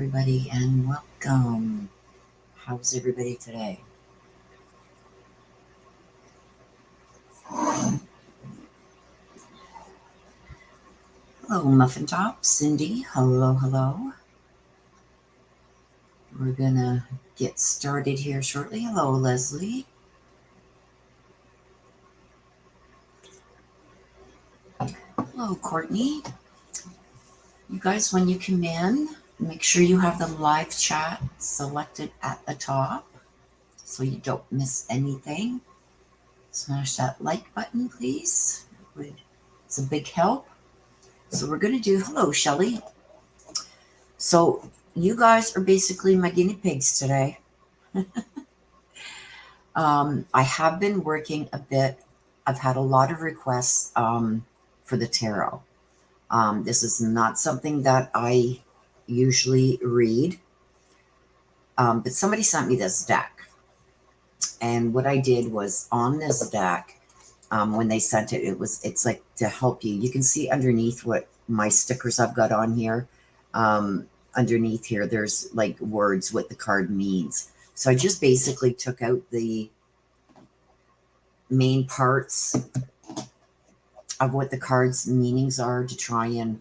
everybody, and welcome. How's everybody today? Hello, Muffin Top. Cindy, hello. We're gonna get started here shortly. Hello, Leslie. Hello, Courtney. You guys, when you come in, make sure you have the live chat selected at the top so you don't miss anything. Smash that like button, please. It's a big help. So we're going to do, hello, Shelly. So you guys are basically my guinea pigs today. I have been working a bit. I've had a lot of requests for the tarot. This is not something that I usually read, but somebody sent me this deck. And what I did was on this deck, when they sent it, it's like to help you. You can see underneath what my stickers I've got on here. Underneath here, there's like words, what the card means. So I just basically took out the main parts of what the cards' meanings are to try and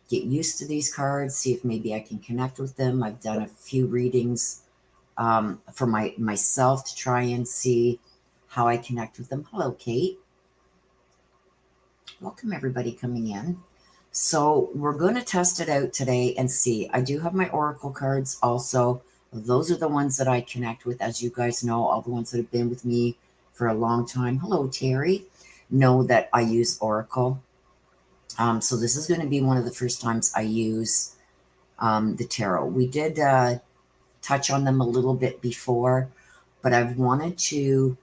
get used to these cards, see if maybe I can connect with them. I've done a few readings for myself to try and see how I connect with them. Hello, Kate. Welcome, everybody coming in. So we're going to test it out today and see. I do have my oracle cards also. Those are the ones that I connect with. As you guys know, all the ones that have been with me for a long time. Hello, Terry. Know that I use oracle. So this is going to be one of the first times I use the tarot. We did touch on them a little bit before, but I've wanted to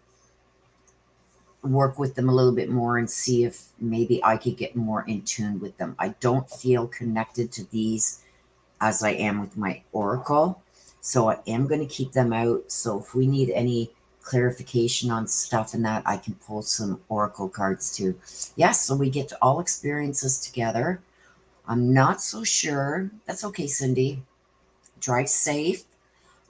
work with them a little bit more and see if maybe I could get more in tune with them. I don't feel connected to these as I am with my oracle, so I am going to keep them out. So if we need any clarification on stuff and that, I can pull some oracle cards too. Yes, so we get to all experience this together. I'm not so sure. That's okay, Cindy. Drive safe.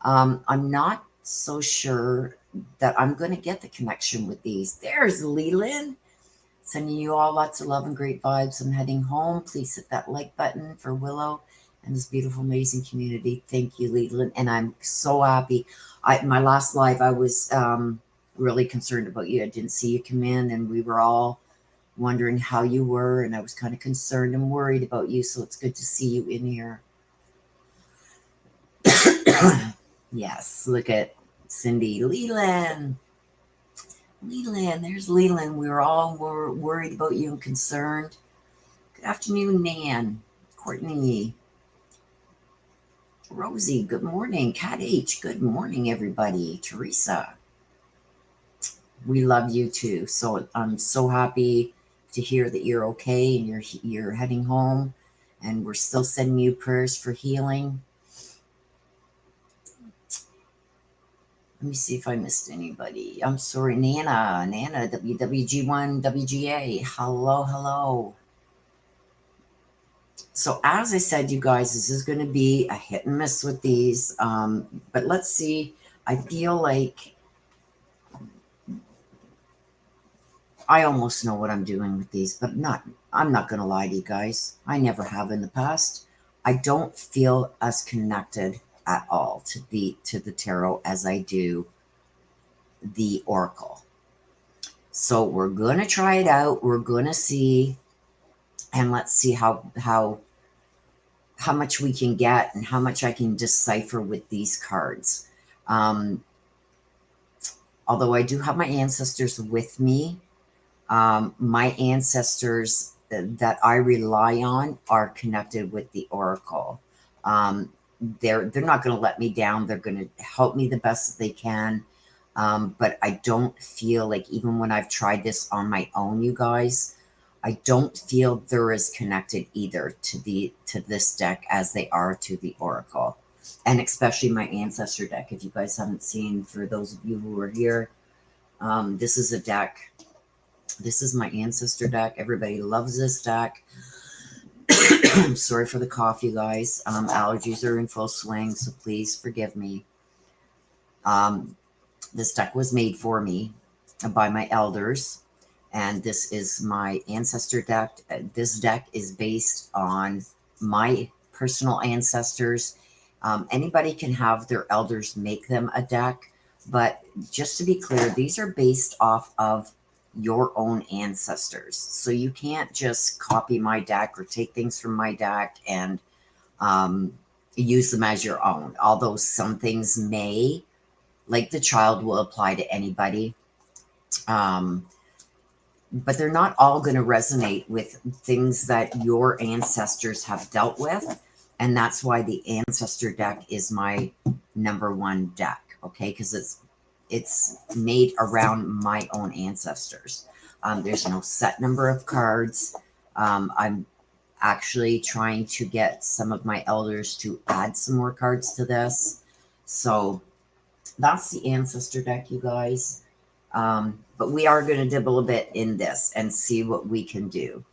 I'm not so sure that I'm going to get the connection with these. There's Leland. Sending you all lots of love and great vibes. I'm heading home. Please hit that like button for Willow and this beautiful, amazing community. Thank you, Leland. And I'm so happy. My last live, I was really concerned about you. I didn't see you come in, and we were all wondering how you were, and I was kind of concerned and worried about you. So it's good to see you in here. Yes, look at Cindy. Leland, there's Leland. We were all worried about you and concerned. Good afternoon, Nan, Courtney, Rosie, good morning. Cat H, good morning, everybody. Teresa, we love you too. So I'm so happy to hear that you're okay and you're heading home, and we're still sending you prayers for healing. Let me see if I missed anybody. I'm sorry, Nana, WWG1, WGA. Hello. So as I said, you guys, this is going to be a hit and miss with these. But let's see. I feel like I almost know what I'm doing with these, but I'm not going to lie to you guys. I never have in the past. I don't feel as connected at all to the tarot as I do the oracle. So we're going to try it out. We're going to see, and let's see how much we can get and how much I can decipher with these cards. Although I do have my ancestors with me, my ancestors that I rely on are connected with the oracle. They're not going to let me down. They're going to help me the best that they can. But I don't feel like, even when I've tried this on my own, you guys, I don't feel they're as connected either to this deck as they are to the oracle, and especially my ancestor deck. If you guys haven't seen, for those of you who are here, this is a deck. This is my ancestor deck. Everybody loves this deck. I'm sorry for the cough, you guys. Allergies are in full swing, so please forgive me. This deck was made for me by my elders, and this is my Ancestor deck. This deck is based on my personal ancestors. Anybody can have their elders make them a deck, but just to be clear, these are based off of your own ancestors. So you can't just copy my deck or take things from my deck and use them as your own. Although some things may, like the child, will apply to anybody. But they're not all going to resonate with things that your ancestors have dealt with. And that's why the Ancestor deck is my #1 deck, okay? Because it's made around my own ancestors. There's no set number of cards. I'm actually trying to get some of my elders to add some more cards to this. So that's the Ancestor deck, you guys. But we are going to dibble a bit in this and see what we can do.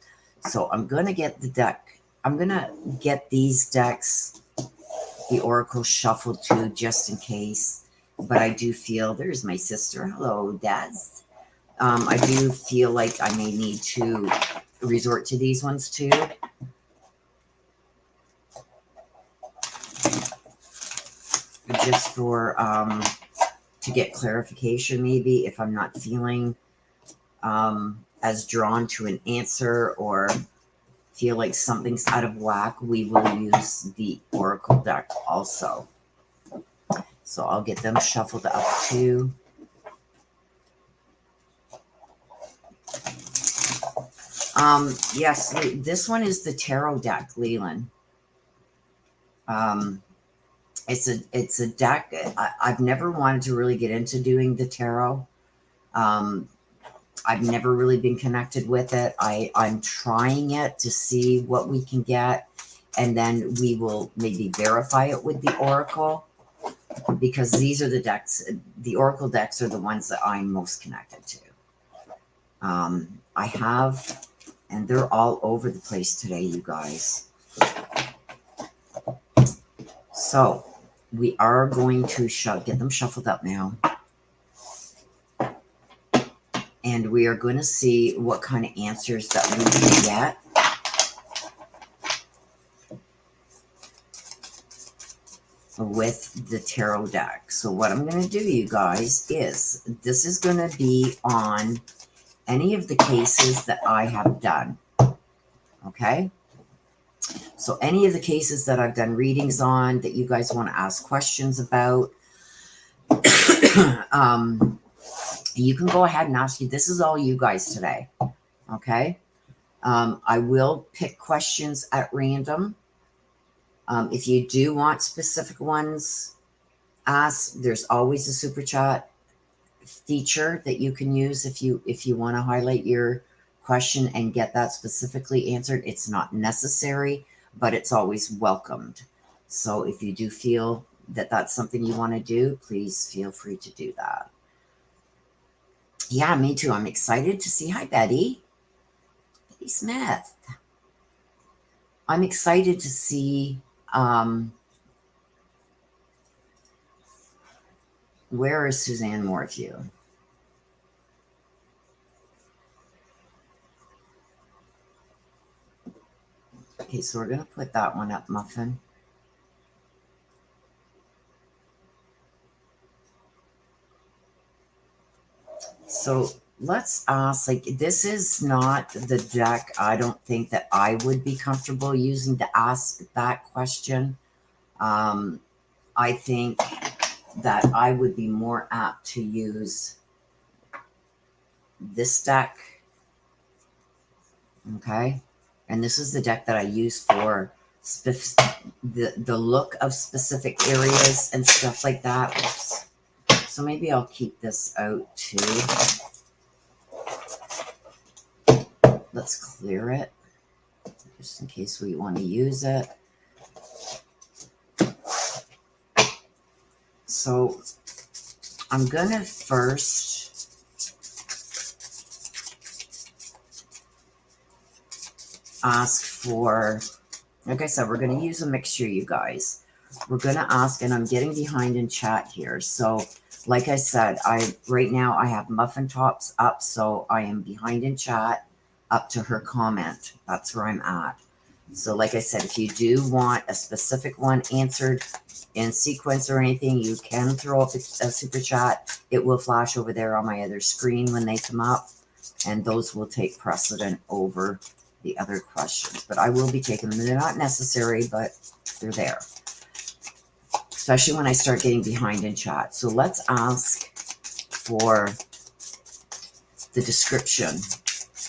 So I'm going to get the deck. I'm going to get these decks, the Oracle shuffled too, just in case. But I do feel, there's my sister. Hello, Daz. I do feel like I may need to resort to these ones too. Just for, to get clarification, maybe if I'm not feeling as drawn to an answer or feel like something's out of whack, we will use the Oracle deck also. So I'll get them shuffled up too. Yes, this one is the Tarot deck, Leland. It's a deck. I've never wanted to really get into doing the tarot. I've never really been connected with it. I'm trying it to see what we can get, and then we will maybe verify it with the Oracle, because these are the decks. The Oracle decks are the ones that I'm most connected to. I have, and they're all over the place today, you guys. So we are going to get them shuffled up now. And we are going to see what kind of answers that we can get. With the tarot deck. So what I'm going to do, you guys, is this is going to be on any of the cases that I have done. Okay? So any of the cases that I've done readings on that you guys want to ask questions about, you can go ahead and ask you. This is all you guys today. Okay? I will pick questions at random. If you do want specific ones asked, there's always a super chat feature that you can use if you want to highlight your question and get that specifically answered. It's not necessary, but it's always welcomed. So if you do feel that that's something you want to do, please feel free to do that. Yeah, me too. I'm excited to see. Hi, Betty. Betty Smith. I'm excited to see where is Suzanne Morphew? Okay, so we're going to put that one up, Muffin. So let's ask, like, this is not the deck I don't think that I would be comfortable using to ask that question. I think that I would be more apt to use this deck. Okay. And this is the deck that I use for the look of specific areas and stuff like that. Oops. So maybe I'll keep this out too. Let's clear it just in case we want to use it. So I'm going to first ask for like I said, we're going to use a mixture, you guys. We're going to ask, and I'm getting behind in chat here. So, like I said, right now I have muffin tops up, so I am behind in chat up to her comment. That's where I'm at. So, like I said, if you do want a specific one answered in sequence or anything, you can throw up a super chat. It will flash over there on my other screen when they come up, and those will take precedent over the other questions. But I will be taking them. They're not necessary, but they're there, especially when I start getting behind in chat. So let's ask for the description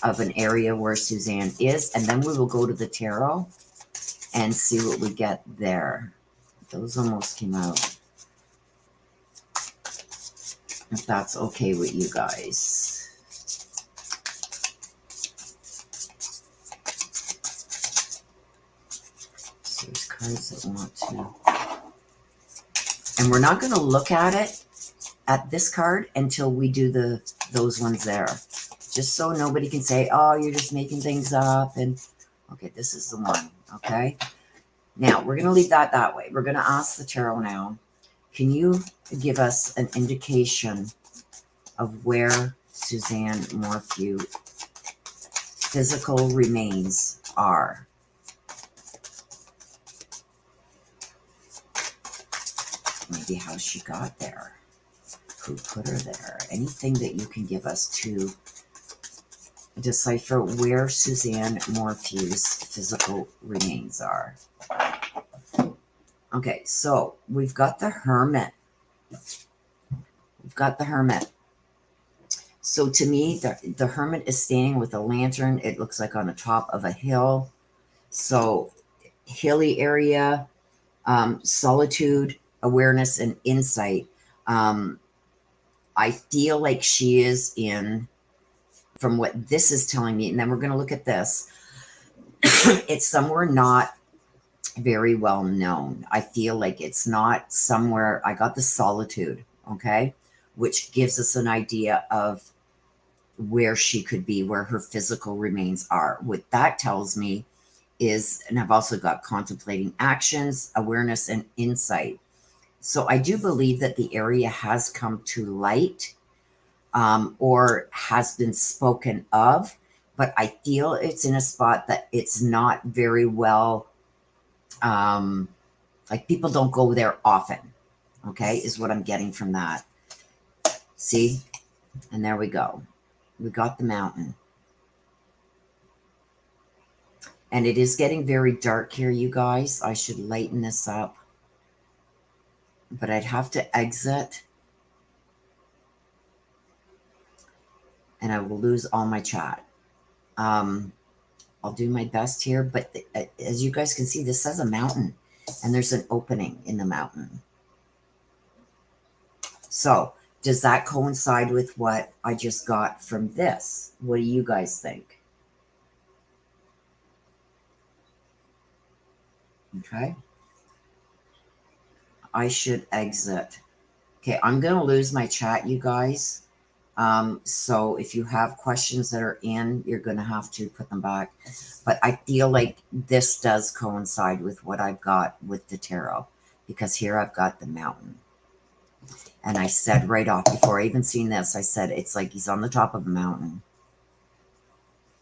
of an area where Suzanne is, and then we will go to the tarot and see what we get there. Those almost came out. If that's okay with you guys. So there's cards that want to. And we're not going to look at it, at this card, until we do those ones there. Just so nobody can say, oh, you're just making things up. And okay, this is the one. Okay. Now, we're going to leave that way. We're going to ask the tarot now. Can you give us an indication of where Suzanne Morphew physical remains are? Maybe how she got there. Who put her there? Anything that you can give us to decipher where Suzanne Morphew's physical remains are. Okay, so we've got the Hermit. We've got the Hermit. So to me, the Hermit is standing with a lantern. It looks like on the top of a hill. So hilly area, solitude, awareness, and insight. I feel like she is in, from what this is telling me, and then we're going to look at this. It's somewhere not very well known. I feel like it's not somewhere. I got the solitude, okay, which gives us an idea of where she could be, where her physical remains are. What that tells me is, and I've also got contemplating actions, awareness, and insight. So I do believe that the area has come to light, or has been spoken of, but I feel it's in a spot that it's not very well. Like people don't go there often, okay, is what I'm getting from that. See? And there we go. We got the mountain. And it is getting very dark here, you guys. I should lighten this up. But I'd have to exit. And I will lose all my chat. I'll do my best here. But as you guys can see, this says a mountain. And there's an opening in the mountain. So, does that coincide with what I just got from this? What do you guys think? Okay. I should exit. Okay, I'm going to lose my chat, you guys. So if you have questions that are in, you're going to have to put them back. But I feel like this does coincide with what I've got with the tarot, because here I've got the mountain. And I said right off, before I even seen this, I said, it's like he's on the top of a mountain.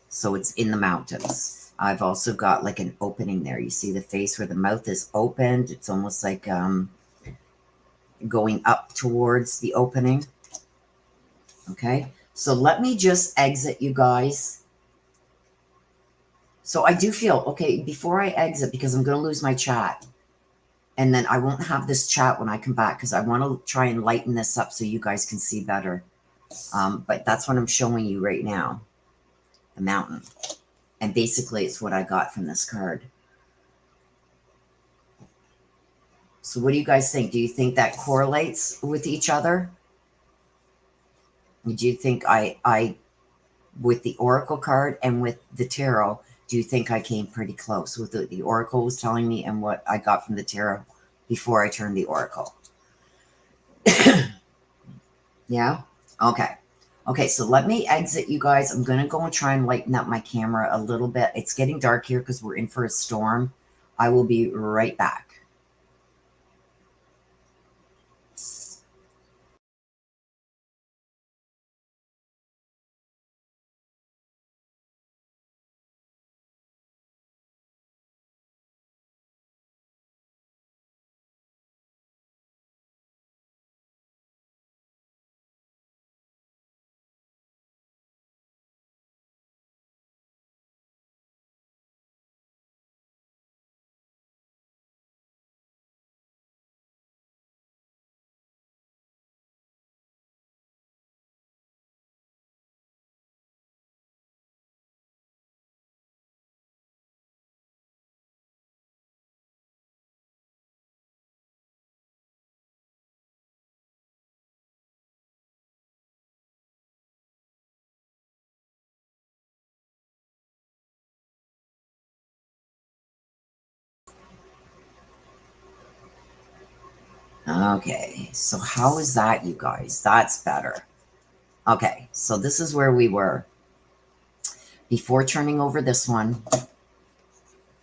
So it's in the mountains. I've also got like an opening there. You see the face where the mouth is opened. It's almost like going up towards the opening. Okay, so let me just exit, you guys. So I do feel, okay, before I exit, because I'm going to lose my chat, and then I won't have this chat when I come back, because I want to try and lighten this up so you guys can see better. But that's what I'm showing you right now, the mountain. And basically, it's what I got from this card. So what do you guys think? Do you think that correlates with each other? Do you think I with the Oracle card and with the tarot, do you think I came pretty close with what the Oracle was telling me and what I got from the tarot before I turned the Oracle? Yeah? Okay. Okay, so let me exit, you guys. I'm going to go and try and lighten up my camera a little bit. It's getting dark here because we're in for a storm. I will be right back. Okay, so how is that, you guys? That's better. Okay, so this is where we were. Before turning over this one,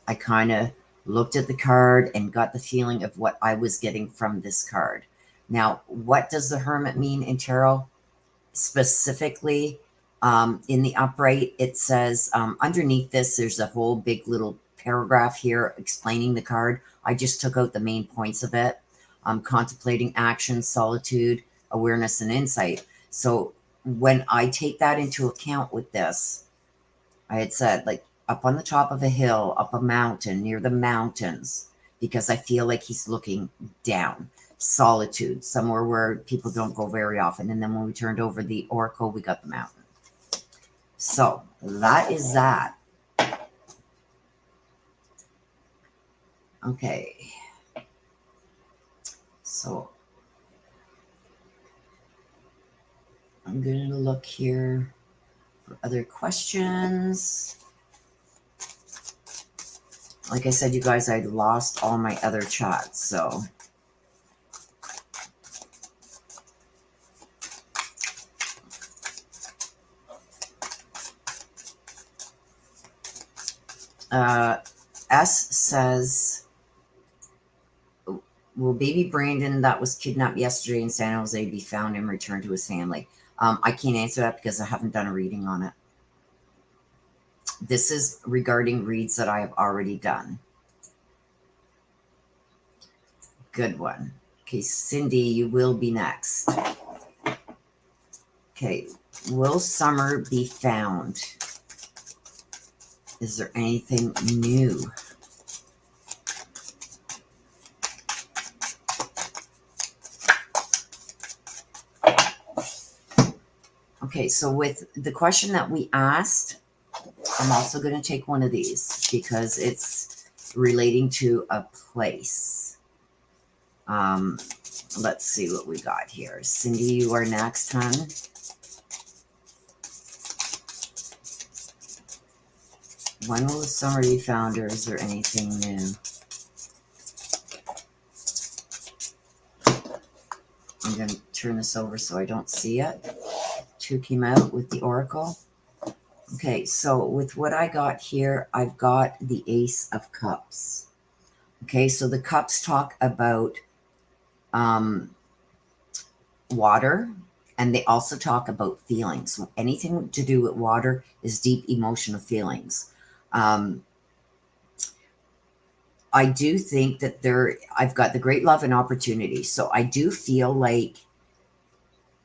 I kind of looked at the card and got the feeling of what I was getting from this card. Now, what does the Hermit mean in tarot? Specifically, in the upright, it says underneath this, there's a whole big little paragraph here explaining the card. I just took out the main points of it. Contemplating action, solitude, awareness, and insight. So when I take that into account with this, I had said, like, up on the top of a hill, up a mountain, near the mountains, because I feel like he's looking down. Solitude, somewhere where people don't go very often. And then when we turned over the oracle, we got the mountain. So that is that. Okay. So I'm going to look here for other questions. Like I said, you guys, I lost all my other chats, so S says, will baby Brandon that was kidnapped yesterday in San Jose be found and returned to his family? I can't answer that because I haven't done a reading on it. This is regarding reads that I have already done. Good one. Okay, Cindy, you will be next. Okay, will Summer be found? Is there anything new? Okay, so with the question that we asked, I'm also going to take one of these because it's relating to a place. Let's see what we got here. Cindy, you are next, hon. When will the summer be found, or is there anything new? I'm going to turn this over so I don't see it. Two came out with the oracle. Okay, so with what I got here, I've got the Ace of Cups. Okay, so the cups talk about water, and they also talk about feelings. So anything to do with water is deep emotional feelings. I do think that I've got the great love and opportunity. So I do feel like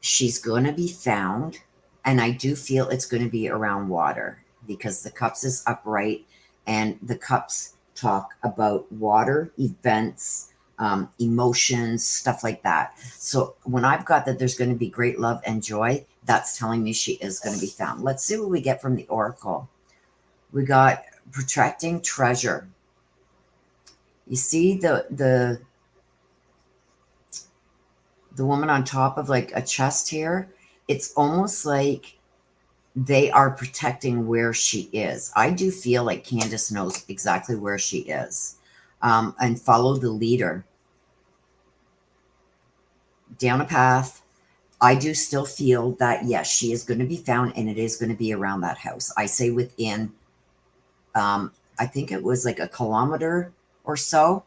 she's going to be found, and I do feel it's going to be around water because the cups is upright and the cups talk about water, events, emotions, stuff like that. So when I've got that there's going to be great love and joy, that's telling me she is going to be found. Let's see what we get from the oracle. We got protecting treasure. You see the woman on top of like a chest here? It's almost like they are protecting where she is. I do feel like Candace knows exactly where she is. And follow the leader down a path. I do still feel that, yes, she is going to be found, and it is going to be around that house. I say within, I think it was like a kilometer or so.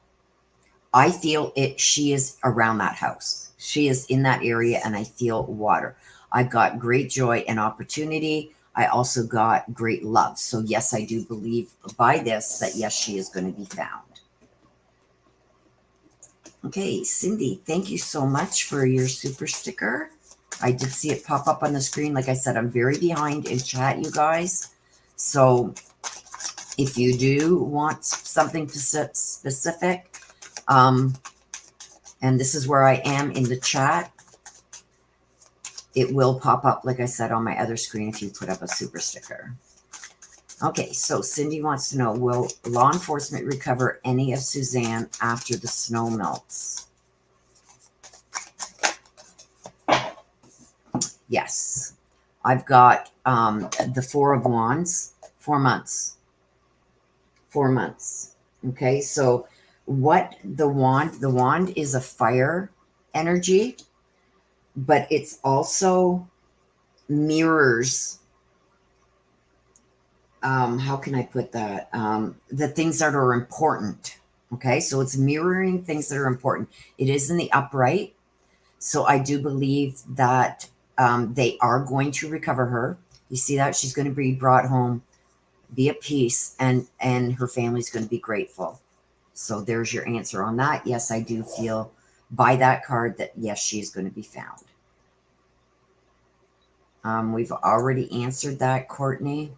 I feel it. She is around that house. She is in that area, and I feel water. I got great joy and opportunity. I also got great love. So yes, I do believe by this that yes, she is going to be found. Okay, Cindy, thank you so much for your super sticker. I did see it pop up on the screen. Like I said, I'm very behind in chat, you guys. So if you do want something specific, and this is where I am in the chat, it will pop up, like I said, on my other screen if you put up a super sticker. Okay, so Cindy wants to know, will law enforcement recover any of Suzanne after the snow melts? Yes. I've got the Four of Wands, 4 months. 4 months. Okay, so what the wand is a fire energy, but it's also mirrors, how can I put that? The things that are important. Okay, so it's mirroring things that are important. It is in the upright. So I do believe that they are going to recover her. You see that? She's going to be brought home, be at peace, and her family's going to be grateful. So there's your answer on that. Yes, I do feel by that card that yes, she's going to be found. We've already answered that, Courtney.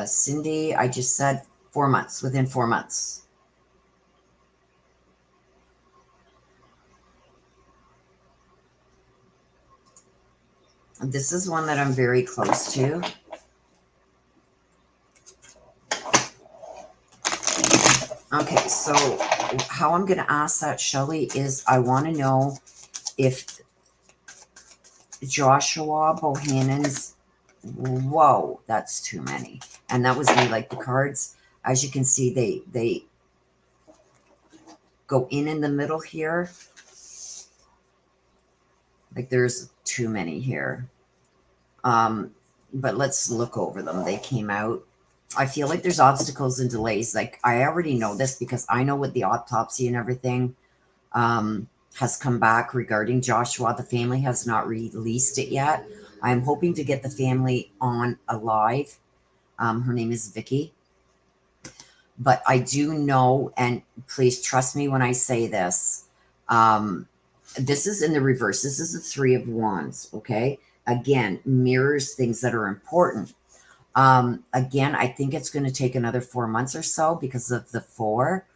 Cindy, I just said 4 months, within 4 months. This is one that I'm very close to. Okay, so how I'm going to ask that, Shelley, is I want to know if Joshua Bohannon's, whoa, that's too many. And that was me, like the cards, as you can see, they go in the middle here. Like there's too many here. But let's look over them. They came out. I feel like there's obstacles and delays. Like I already know this because I know what the autopsy and everything has come back regarding Joshua. The family has not released it yet. I'm hoping to get the family on alive. Her name is Vicky. But I do know, and please trust me when I say this, this is in the reverse. This is the Three of Wands, okay? Again, mirrors things that are important. Again, I think it's going to take another 4 months or so because of the 4.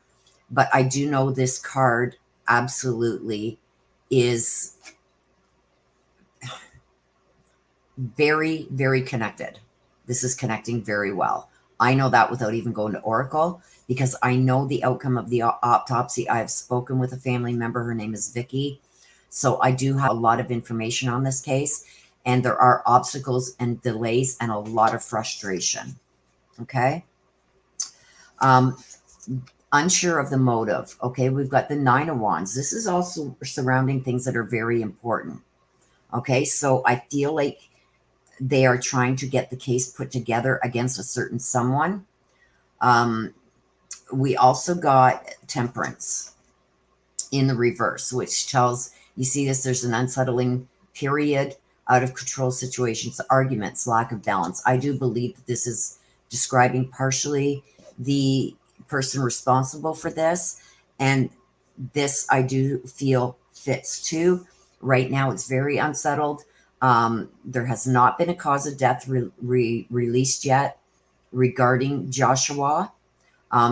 But I do know this card absolutely is very, very connected. This is connecting very well. I know that without even going to Oracle because I know the outcome of the autopsy. I have spoken with a family member. Her name is Vicky. So I do have a lot of information on this case. And there are obstacles and delays and a lot of frustration. Okay. Unsure of the motive. Okay. We've got the Nine of Wands. This is also surrounding things that are very important. Okay. So I feel like they are trying to get the case put together against a certain someone. We also got Temperance in the reverse, which tells, you see this, there's an unsettling period, out of control situations, arguments, lack of balance. I do believe that this is describing partially the person responsible for this. And this I do feel fits too. Right now, it's very unsettled. There has not been a cause of death released yet regarding Joshua.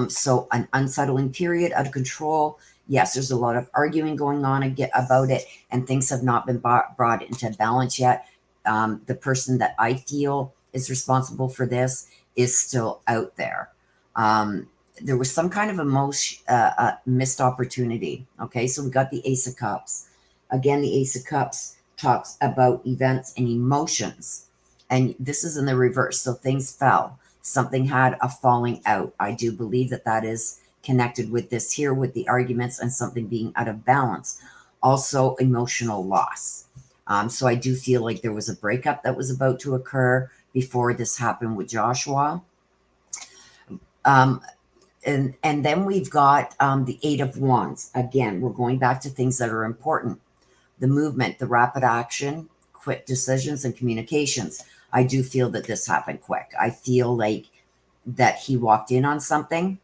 So an unsettling period, out of control. Yes, there's a lot of arguing going on about it, and things have not been brought into balance yet. The person that I feel is responsible for this is still out there. There was some kind of missed opportunity. Okay, so we got the Ace of Cups. Again, the Ace of Cups talks about events and emotions. And this is in the reverse. So things fell. Something had a falling out. I do believe that that is connected with this here, with the arguments and something being out of balance. Also, emotional loss. So I do feel like there was a breakup that was about to occur before this happened with Joshua. Um, and then we've got the Eight of Wands. Again, we're going back to things that are important. The movement, the rapid action, quick decisions, and communications. I do feel that this happened quick. I feel like that he walked in on something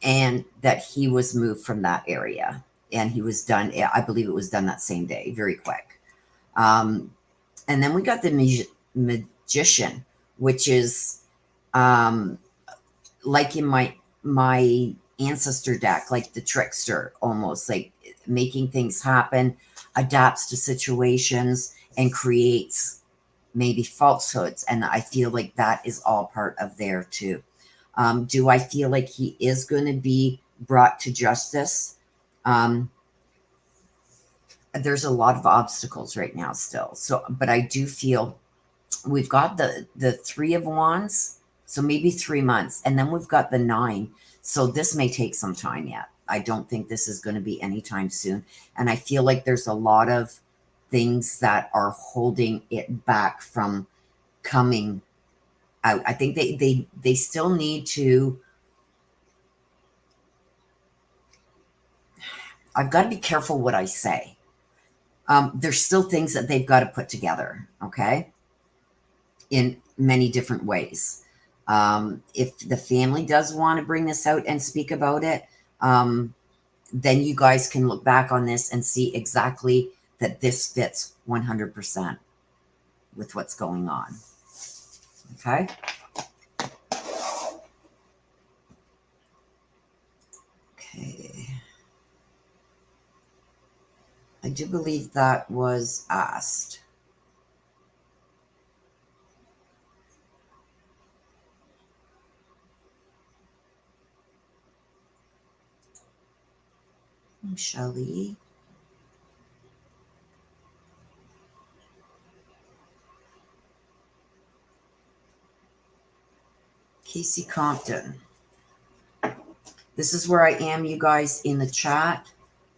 and that he was moved from that area. And he was done, I believe it was done that same day, very quick. And then we got the magician, which is like in my ancestor deck, like the trickster, almost like making things happen, adapts to situations, and creates maybe falsehoods. And I feel like that is all part of there too. Do I feel like he is going to be brought to justice? There's a lot of obstacles right now still. So, but I do feel we've got the Three of Wands, so maybe 3 months, and then we've got the Nine. So this may take some time yet. I don't think this is going to be anytime soon. And I feel like there's a lot of things that are holding it back from coming out. I think they still need to. I've got to be careful what I say. There's still things that they've got to put together, okay, in many different ways. If the family does want to bring this out and speak about it, then you guys can look back on this and see exactly that this fits 100% with what's going on. Okay. Okay. I do believe that was asked. Shelley. Casey Compton. This is where I am, you guys, in the chat.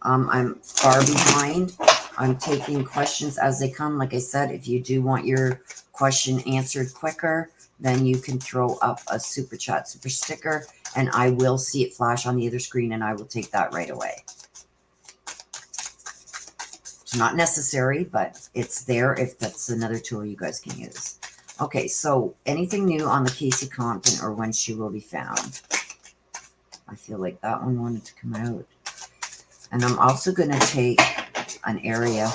I'm far behind. I'm taking questions as they come. Like I said, if you do want your question answered quicker, then you can throw up a super chat, super sticker, and I will see it flash on the other screen, and I will take that right away. It's not necessary, but it's there if that's another tool you guys can use. Okay, so anything new on the Casey Compton or when she will be found? I feel like that one wanted to come out. And I'm also going to take an area.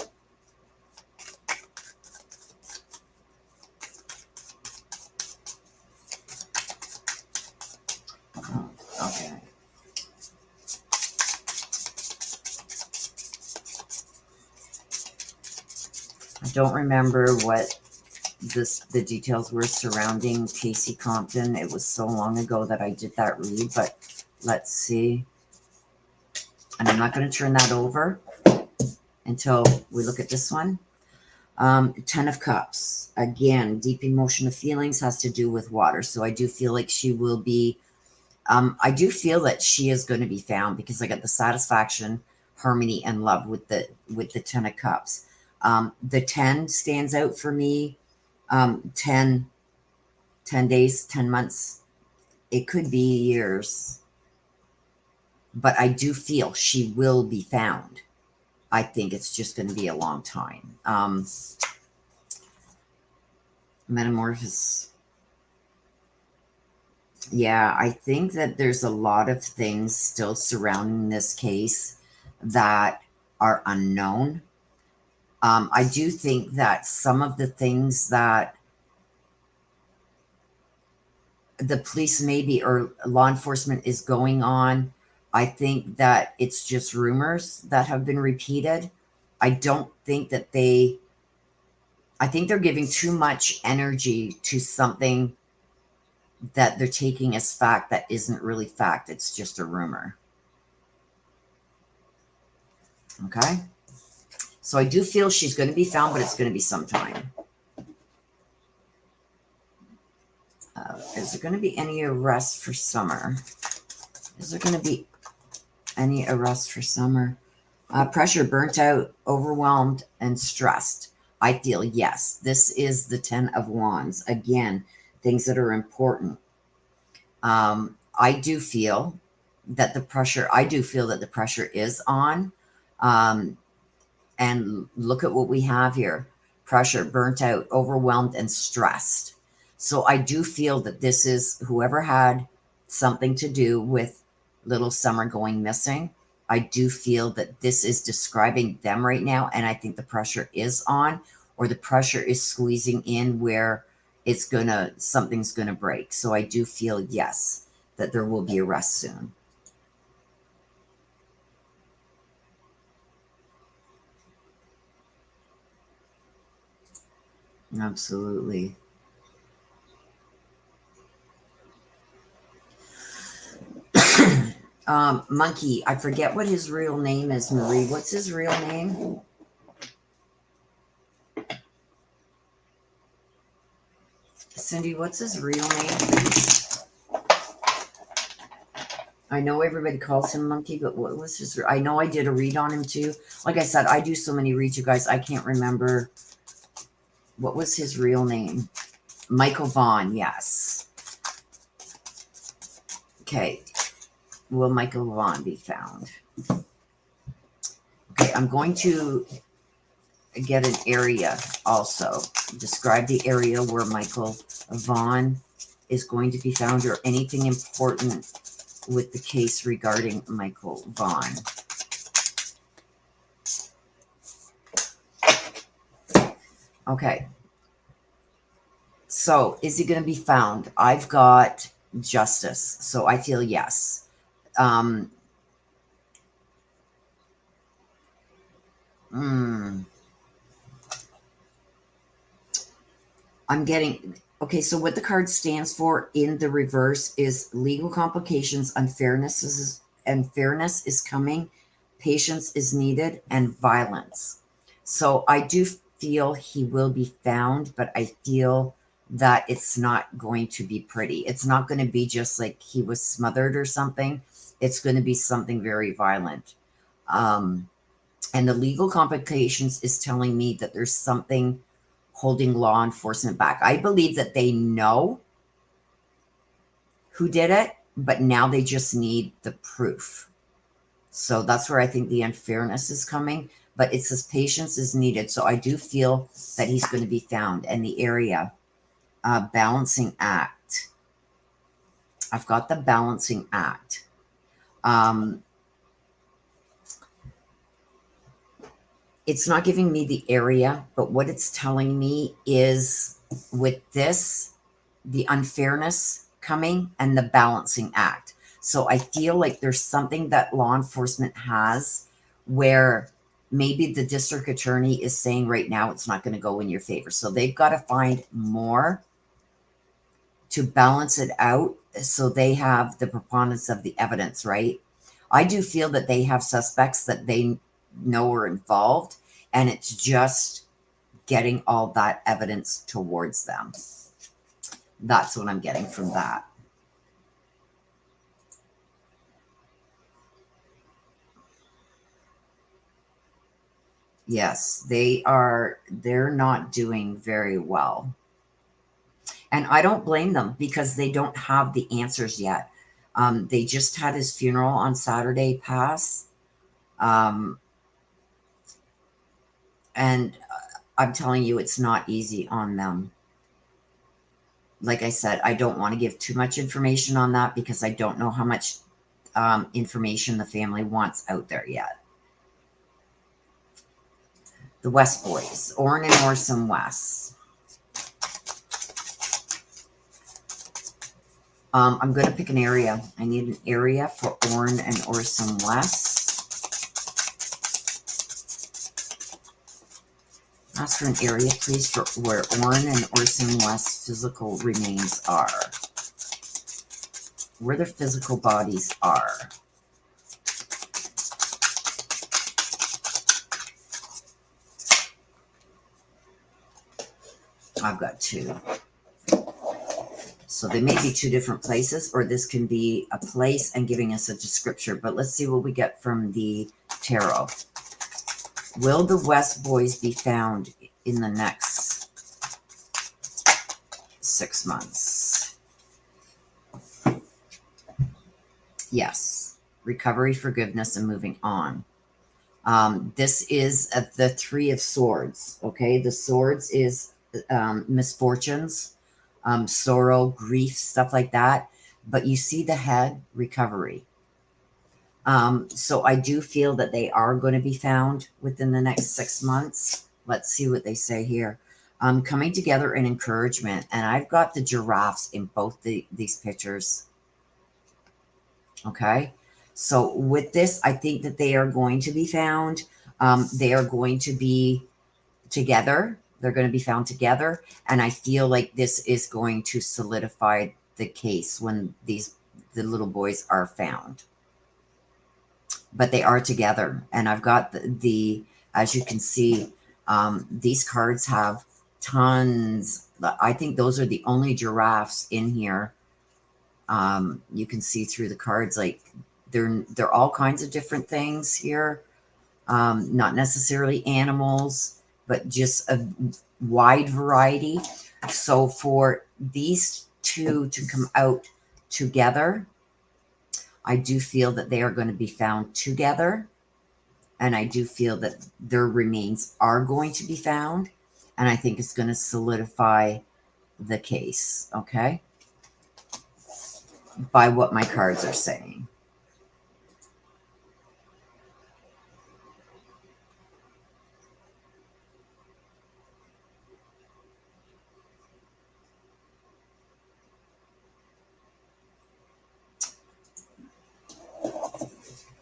Oh, okay. I don't remember what the details were surrounding Casey Compton. It was so long ago that I did that read, but let's see. And I'm not going to turn that over until we look at this one. Ten of Cups. Again, deep emotional feelings has to do with water. So I do feel like she will be, I do feel that she is going to be found because I got the satisfaction, harmony, and love with the Ten of Cups. The 10 stands out for me. 10 days, 10 months. It could be years. But I do feel she will be found. I think it's just going to be a long time. Metamorphosis. Yeah, I think that there's a lot of things still surrounding this case that are unknown. I do think that some of the things that the police maybe or law enforcement is going on, I think that it's just rumors that have been repeated. I don't think that I think they're giving too much energy to something that they're taking as fact that isn't really fact. It's just a rumor. Okay. So I do feel she's going to be found, but it's going to be sometime. Is there going to be any arrest for summer? Is there going to be any arrest for summer? Pressure, burnt out, overwhelmed, and stressed. I feel, yes, this is the 10 of Wands. Again, things that are important. I do feel that the pressure is on. Um, and look at what we have here. Pressure, burnt out, overwhelmed, and stressed. So I do feel that this is whoever had something to do with little Summer going missing. I do feel that this is describing them right now. And I think the pressure is on, or the pressure is squeezing in where something's gonna break. So I do feel, yes, that there will be a rest soon. Absolutely. Monkey, I forget what his real name is, Marie. What's his real name? Cindy, what's his real name, please? I know everybody calls him Monkey, but what was his... I know I did a read on him too. Like I said, I do so many reads, you guys, I can't remember. What was his real name? Michael Vaughn, yes. Okay. Will Michael Vaughn be found? Okay, I'm going to get an area also. Describe the area where Michael Vaughn is going to be found, or anything important with the case regarding Michael Vaughn. Okay. So, is he going to be found? I've got justice, so I feel yes. I'm getting... Okay, so what the card stands for in the reverse is legal complications, unfairness is coming, patience is needed, and violence. So I do feel he will be found, but I feel that it's not going to be pretty. It's not going to be just like he was smothered or something. It's going to be something very violent. And the legal complications is telling me that there's something holding law enforcement back. I believe that they know who did it, but now they just need the proof. So that's where I think the unfairness is coming. But it says patience is needed. So I do feel that he's going to be found. And the area, balancing act. I've got the balancing act. It's not giving me the area, but what it's telling me is with this, the unfairness coming and the balancing act. So I feel like there's something that law enforcement has where maybe the district attorney is saying right now it's not going to go in your favor. So they've got to find more to balance it out so they have the preponderance of the evidence, right? I do feel that they have suspects that they know are involved, and it's just getting all that evidence towards them. That's what I'm getting from that. Yes, they're not doing very well. And I don't blame them because they don't have the answers yet. They just had his funeral on Saturday pass. And I'm telling you, it's not easy on them. Like I said, I don't want to give too much information on that because I don't know how much information the family wants out there yet. The West Boys, Orrin and Orson West. I'm going to pick an area. I need an area for Orrin and Orson West. Ask for an area, please, for where Orrin and Orson West's physical remains are. Where their physical bodies are. I've got two. So they may be two different places, or this can be a place and giving us a description. But let's see what we get from the tarot. Will the West Boys be found in the next 6 months? Yes. Recovery, forgiveness, and moving on. This is the Three of Swords. Okay. The swords is misfortunes, sorrow, grief, stuff like that. But you see the head, recovery. So I do feel that they are going to be found within the next 6 months. Let's see what they say here. Coming together and encouragement. And I've got the giraffes in both these pictures. Okay. So with this, I think that they are going to be found. They are going to be together. They're going to be found together. And I feel like this is going to solidify the case when the little boys are found. But they are together. And I've got the as you can see, these cards have tons. I think those are the only giraffes in here. You can see through the cards, like they're all kinds of different things here. Not necessarily animals, but just a wide variety. So for these two to come out together, I do feel that they are going to be found together. And I do feel that their remains are going to be found. And I think it's going to solidify the case, okay? By what my cards are saying.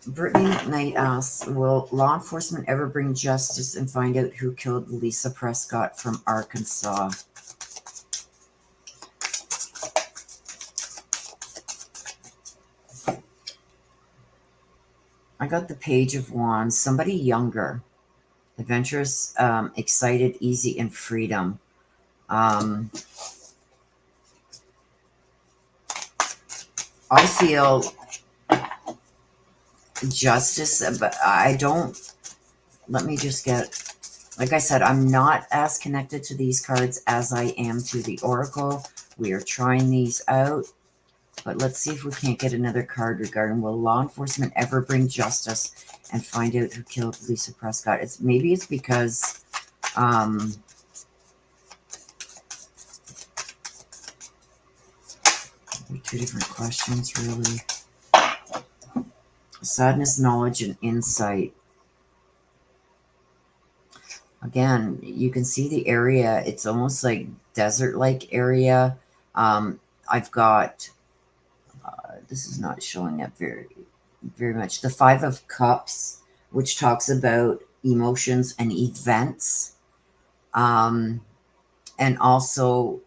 Brittany Knight asks, will law enforcement ever bring justice and find out who killed Lisa Prescott from Arkansas? I got the Page of Wands. Somebody younger. Adventurous, excited, easy, and freedom. I feel justice, but I don't. Let me just get, like I said, I'm not as connected to these cards as I am to the Oracle. We are trying these out, but let's see if we can't get another card regarding, will law enforcement ever bring justice and find out who killed Lisa Prescott? Maybe it's because they're two different questions, really. Sadness, knowledge, and insight. Again, you can see the area. It's almost like desert-like area. I've got, this is not showing up very much. The Five of Cups, which talks about emotions and events. And also,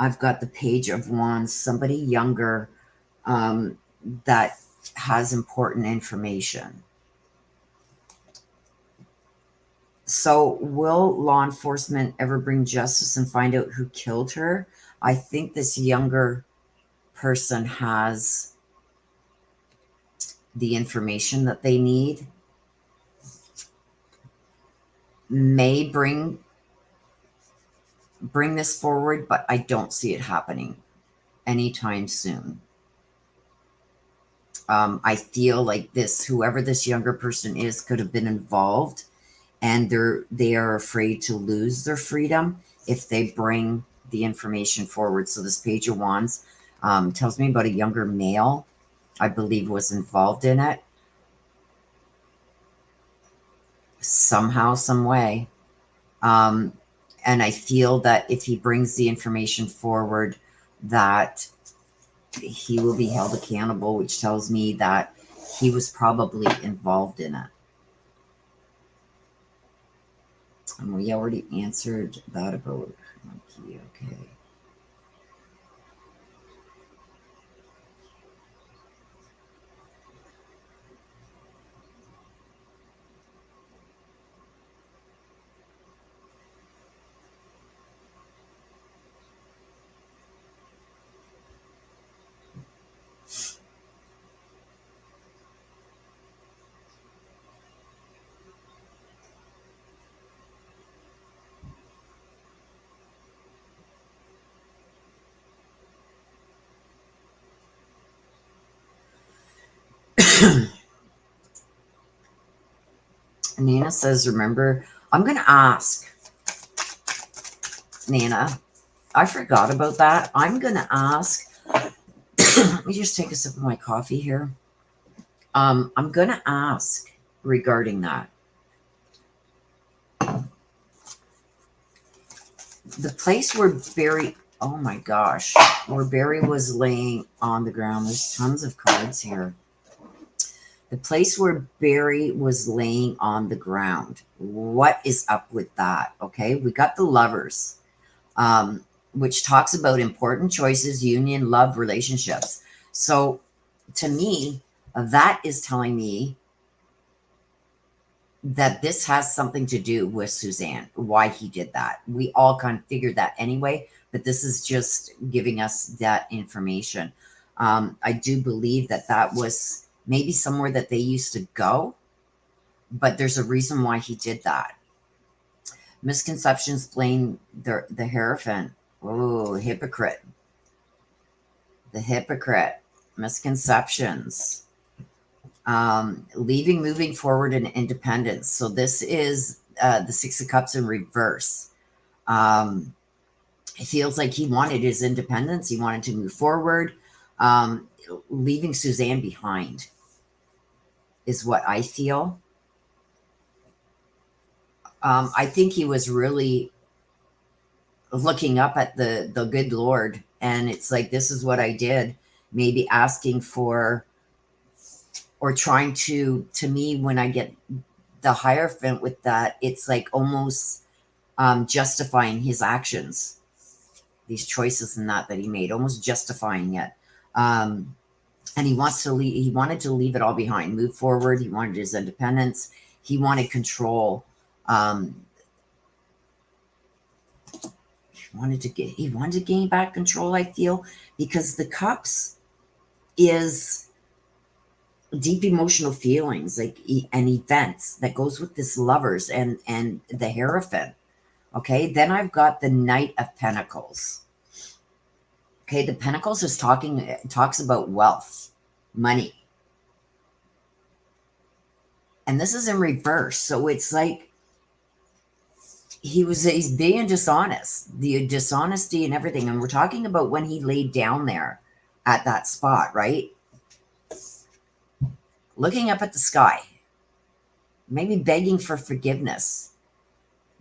I've got the Page of Wands, somebody younger that has important information. So will law enforcement ever bring justice and find out who killed her? I think this younger person has the information that they need. May bring this forward, but I don't see it happening anytime soon. I feel like whoever this younger person is could have been involved, and they are afraid to lose their freedom if they bring the information forward. So this Page of Wands tells me about a younger male, I believe, was involved in it somehow, some way. And I feel that if he brings the information forward, that he will be held accountable, which tells me that he was probably involved in it. And we already answered that about monkey. Okay. Nana says, remember, I'm going to ask, Nana, I forgot about that. I'm going to ask, let me just take a sip of my coffee here. I'm going to ask regarding that. The place where Barry, oh my gosh, where Barry was laying on the ground, there's tons of cards here. The place where Barry was laying on the ground. What is up with that? Okay, we got the Lovers, which talks about important choices, union, love, relationships. So to me, that is telling me that this has something to do with Suzanne, why he did that. We all kind of figured that anyway, but this is just giving us that information. I do believe that that was maybe somewhere that they used to go, but there's a reason why he did that. Misconceptions blame the Hierophant. Oh, hypocrite. The hypocrite. Misconceptions. Leaving, moving forward, and independence. So this is the Six of Cups in reverse. It feels like he wanted his independence. He wanted to move forward. Leaving Suzanne behind is what I feel. I think he was really looking up at the good Lord, and it's like, this is what I did. Maybe asking for, or trying to me, when I get the Hierophant with that, it's like almost justifying his actions, these choices and that he made, almost justifying it. And he wants to leave. He wanted to leave it all behind, move forward. He wanted his independence. He wanted control. He wanted to gain back control, I feel, because the Cups is deep emotional feelings, like and events that goes with this Lovers and the Hierophant. Okay, then I've got the Knight of Pentacles. Okay, the Pentacles is talks about wealth, money, and this is in reverse. So it's like he's being dishonest, the dishonesty and everything. And we're talking about when he laid down there at that spot, right? Looking up at the sky, maybe begging for forgiveness,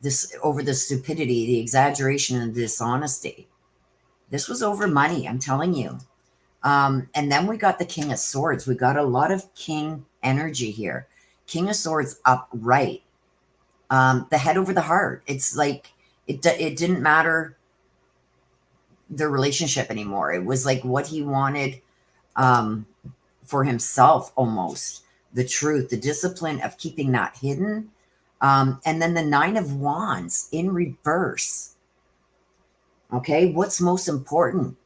this over the stupidity, the exaggeration, and the dishonesty. This was over money, I'm telling you. And then we got the King of Swords. We got a lot of king energy here. King of Swords upright. The head over the heart. It's like it didn't matter the relationship anymore. It was like what he wanted for himself, almost. The truth, the discipline of keeping that hidden. And then the Nine of Wands in reverse. Okay, what's most important?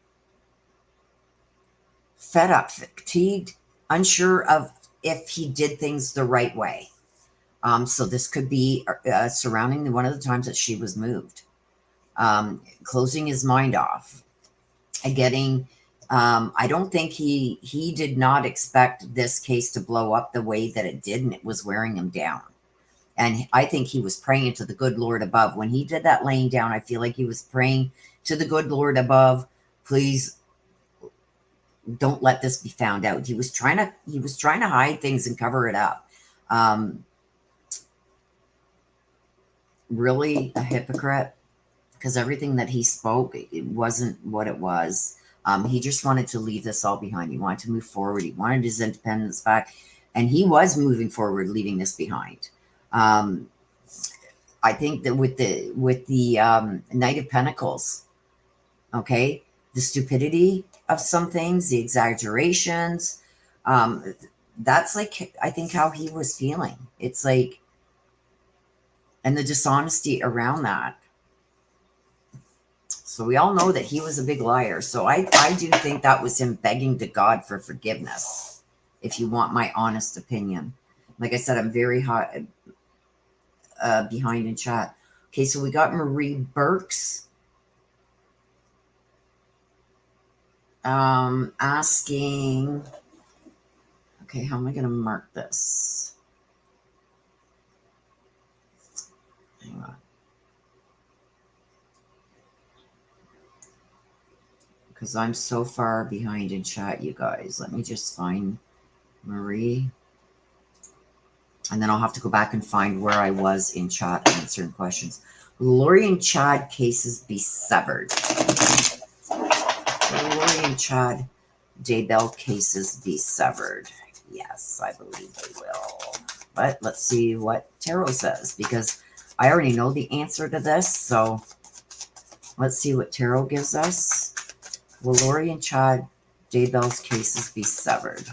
Fed up, fatigued, unsure of if he did things the right way. So this could be surrounding one of the times that she was moved. Closing his mind off. Getting, I don't think he did not expect this case to blow up the way that it did, and it was wearing him down. And I think he was praying to the good Lord above. When he did that laying down, I feel like he was praying to the good Lord above, please don't let this be found out. He was trying to hide things and cover it up. Really a hypocrite, because everything that he spoke, it wasn't what it was. He just wanted to leave this all behind. He wanted to move forward. He wanted his independence back, and he was moving forward, leaving this behind. I think that with the Knight of Pentacles, okay, the stupidity of some things, the exaggerations, that's like, I think, how he was feeling. It's like, and the dishonesty around that. So we all know that he was a big liar. So I do think that was him begging to God for forgiveness, if you want my honest opinion. Like I said, I'm very hot behind in chat. Okay, so we got Marie Burks asking, Okay, how am I going to mark this? Hang on. Because I'm so far behind in chat, you guys. Let me just find Marie. And then I'll have to go back and find where I was in chat answering questions. Will Lori and Chad cases be severed? Will Lori and Chad Daybell cases be severed? Yes, I believe they will. But let's see what tarot says, because I already know the answer to this. So let's see what tarot gives us. Will Lori and Chad Daybell's cases be severed?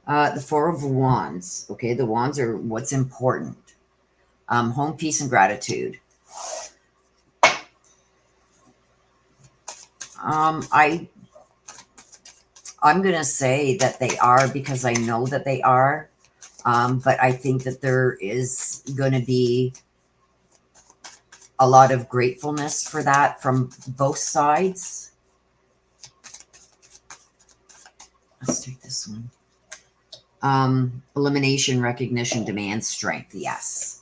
The Four of Wands. Okay, the wands are what's important. Home, peace, and gratitude. I'm going to say that they are, because I know that they are. But I think that there is going to be a lot of gratefulness for that from both sides. Let's take this one. Elimination, recognition, demand, strength. Yes.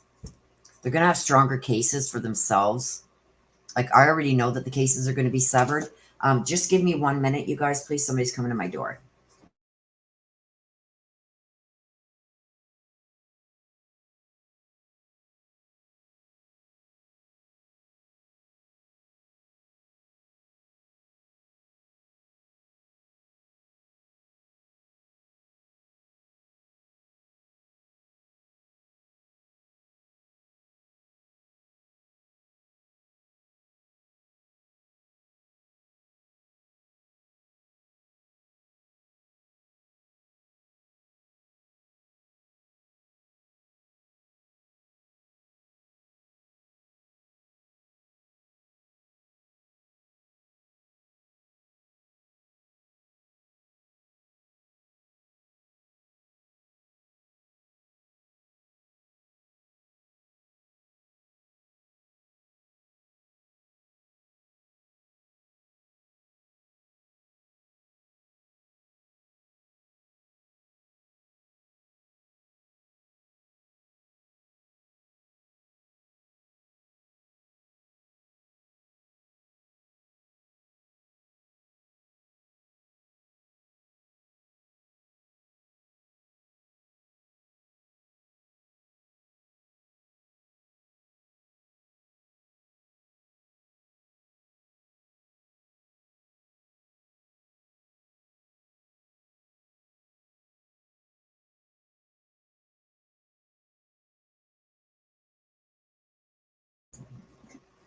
They're going to have stronger cases for themselves. Like, I already know that the cases are going to be severed. Just give me 1 minute, you guys, please. Somebody's coming to my door.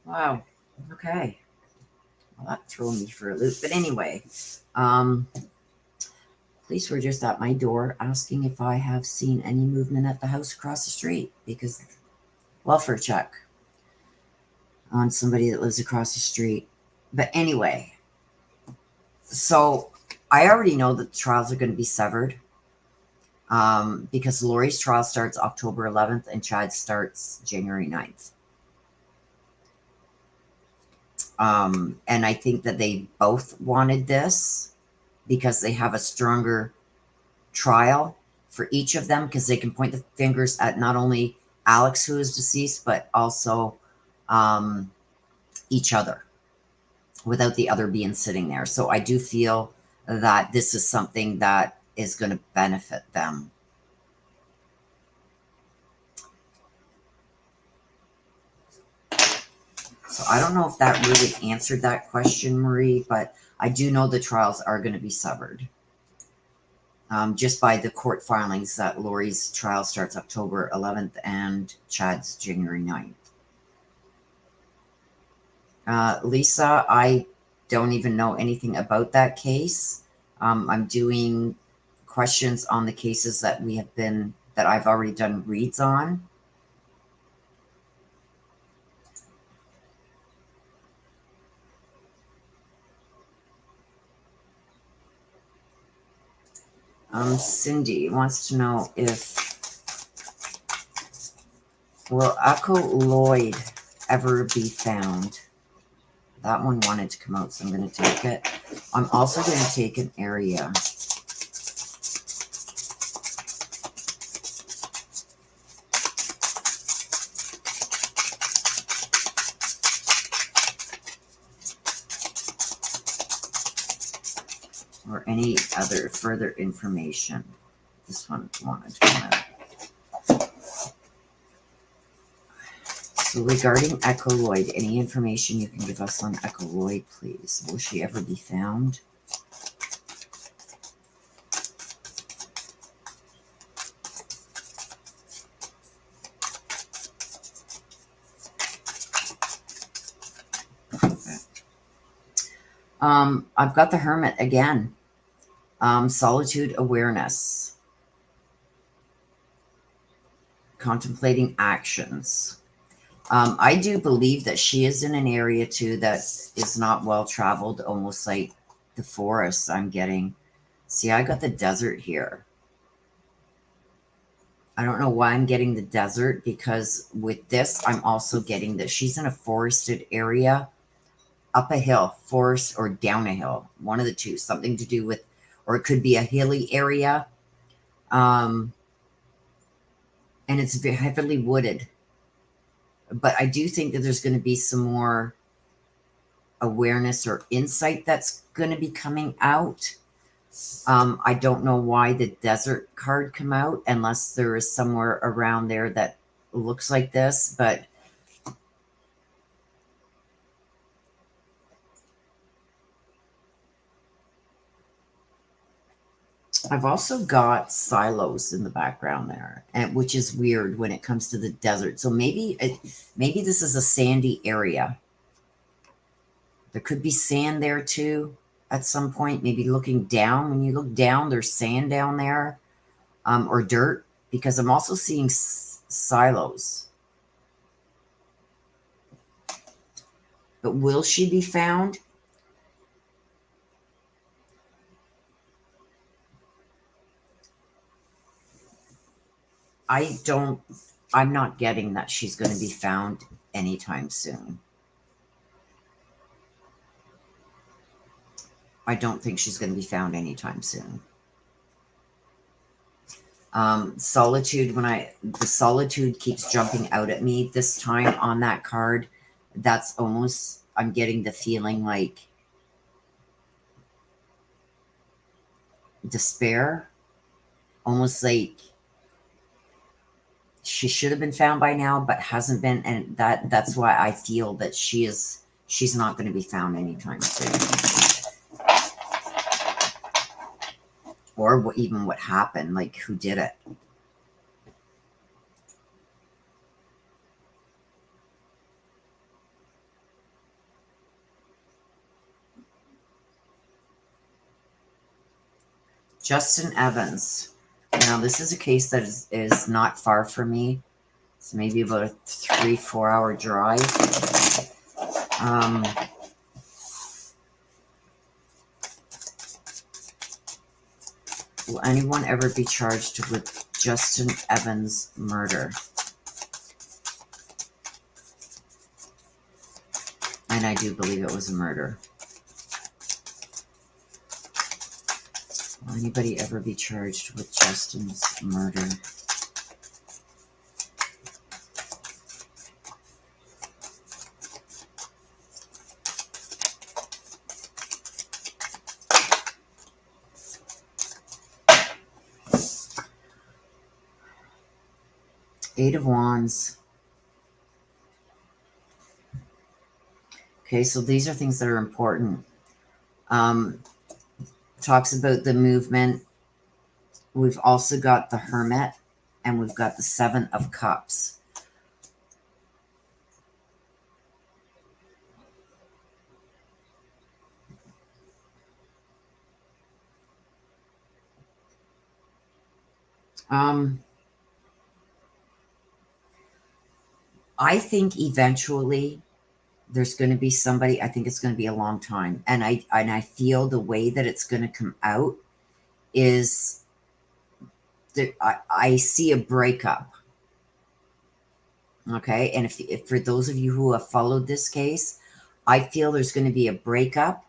Wow. Okay. Well, that threw me for a loop. But anyway, police were just at my door asking if I have seen any movement at the house across the street, because welfare check on somebody that lives across the street. But anyway, so I already know that the trials are going to be severed, because Lori's trial starts October 11th and Chad starts January 9th. And I think that they both wanted this because they have a stronger trial for each of them, because they can point the fingers at not only Alex, who is deceased, but also each other, without the other being sitting there. So I do feel that this is something that is going to benefit them. So I don't know if that really answered that question, Marie, but I do know the trials are going to be severed. Just by the court filings that Lori's trial starts October 11th and Chad's January 9th. Lisa, I don't even know anything about that case. I'm doing questions on the cases that I've already done reads on. Cindy wants to know if will Echo Lloyd ever be found? That one wanted to come out, so I'm going to take it. I'm also going to take an area. Or any other further information. This one wanted to come out. So regarding Echoloid, any information you can give us on Echoloid, please? Will she ever be found? I've got the Hermit again. Solitude awareness. Contemplating actions. I do believe that she is in an area too that is not well traveled, almost like the forest I'm getting. See, I got the desert here. I don't know why I'm getting the desert, because with this, I'm also getting that she's in a forested area, up a hill, forest, or down a hill. One of the two, something to do with, or it could be a hilly area. And it's heavily wooded. But I do think that there's going to be some more awareness or insight that's going to be coming out. I don't know why the desert card come out, unless there is somewhere around there that looks like this, but I've also got silos in the background there, and which is weird when it comes to the desert. So maybe this is a sandy area. There could be sand there too at some point. Maybe looking down. When you look down, there's sand down there, or dirt, because I'm also seeing silos. But will she be found? I'm not getting that she's going to be found anytime soon. I don't think she's going to be found anytime soon. Solitude, the solitude keeps jumping out at me this time on that card. That's almost, I'm getting the feeling like despair, almost like she should have been found by now, but hasn't been. And that's why I feel that she's not going to be found anytime soon. Or even what happened, like who did it. Justin Evans. Now, this is a case that is not far from me. It's maybe about a 3-4 hour drive. Will anyone ever be charged with Justin Evans' murder? And I do believe it was a murder. Will anybody ever be charged with Justin's murder? Eight of Wands. Okay, so these are things that are important. Talks about the movement. We've also got the Hermit, and we've got the Seven of Cups. I think eventually there's going to be somebody. I think it's going to be a long time, and I feel the way that it's going to come out is that I see a breakup. Okay, and if for those of you who have followed this case, I feel there's going to be a breakup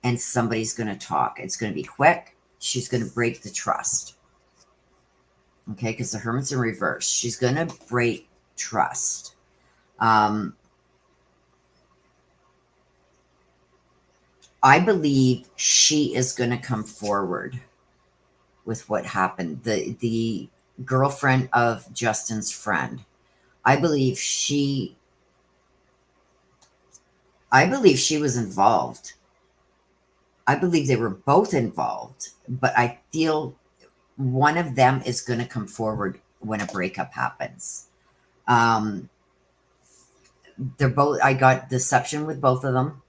and somebody's going to talk. It's going to be quick. She's going to break the trust. Okay, because the Hermit's in reverse. She's going to break trust. I believe she is going to come forward with what happened. The girlfriend of Justin's friend. I believe she was involved. I believe they were both involved, but I feel one of them is going to come forward when a breakup happens. They're both, I got deception with both of them,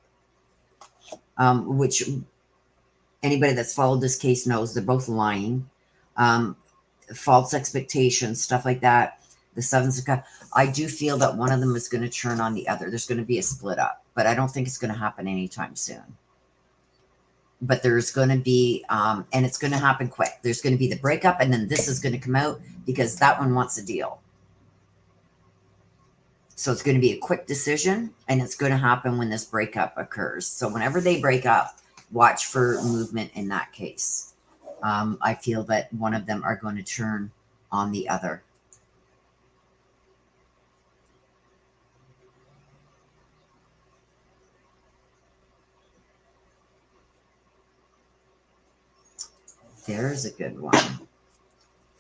which anybody that's followed this case knows they're both lying. False expectations, stuff like that. The Sevens of Cups. I do feel that one of them is going to turn on the other. There's going to be a split up, but I don't think it's going to happen anytime soon. But there's going to be, and it's going to happen quick. There's going to be the breakup, and then this is going to come out because that one wants a deal. So it's going to be a quick decision, and it's going to happen when this breakup occurs. So whenever they break up, watch for movement in that case. I feel that one of them are going to turn on the other. There's a good one.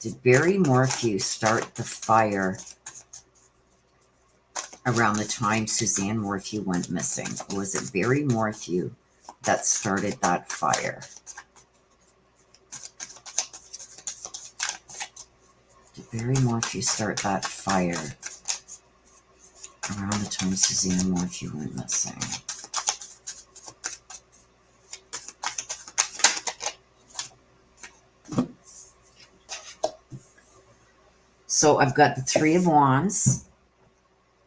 Did Barry Morphew start the fire around the time Suzanne Morphew went missing? Or was it Barry Morphew that started that fire? Did Barry Morphew start that fire around the time Suzanne Morphew went missing? So I've got the Three of Wands.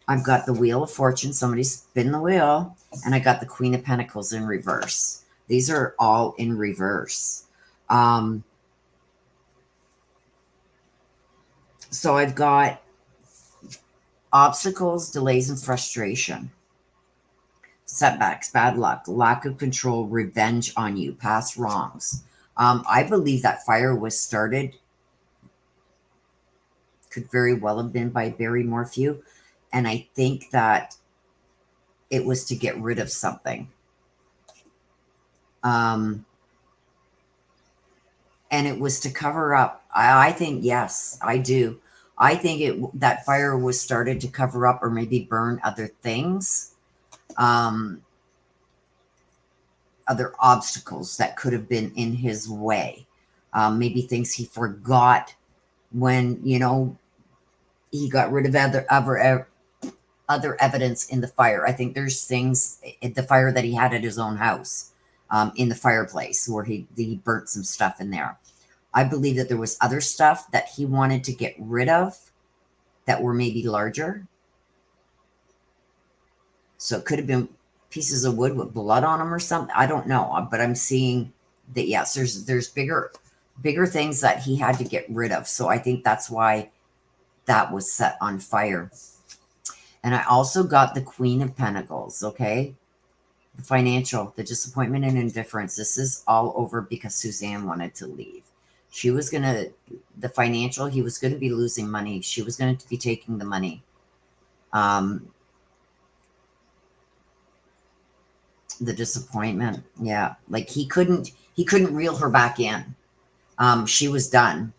I've got the Wheel of Fortune. Somebody spin the wheel. And I got the Queen of Pentacles in reverse. These are all in reverse. So I've got obstacles, delays, and frustration. Setbacks, bad luck, lack of control, revenge on you, past wrongs. I believe that fire was started, could very well have been by Barry Morphew. And I think that it was to get rid of something. And it was to cover up. I think, yes, I do. I think that fire was started to cover up or maybe burn other things. Other obstacles that could have been in his way. Maybe things he forgot when, you know, he got rid of other evidence in the fire. I think there's things in the fire that he had at his own house, in the fireplace where he burnt some stuff in there. I believe that there was other stuff that he wanted to get rid of that were maybe larger. So it could have been pieces of wood with blood on them or something. I don't know, but I'm seeing that, yes, there's bigger things that he had to get rid of. So I think that's why that was set on fire. And I also got the Queen of Pentacles, okay? The financial, the disappointment and indifference. This is all over because Suzanne wanted to leave. She was going to, the financial, he was going to be losing money. She was going to be taking the money. The disappointment, yeah. Like he couldn't reel her back in. She was done.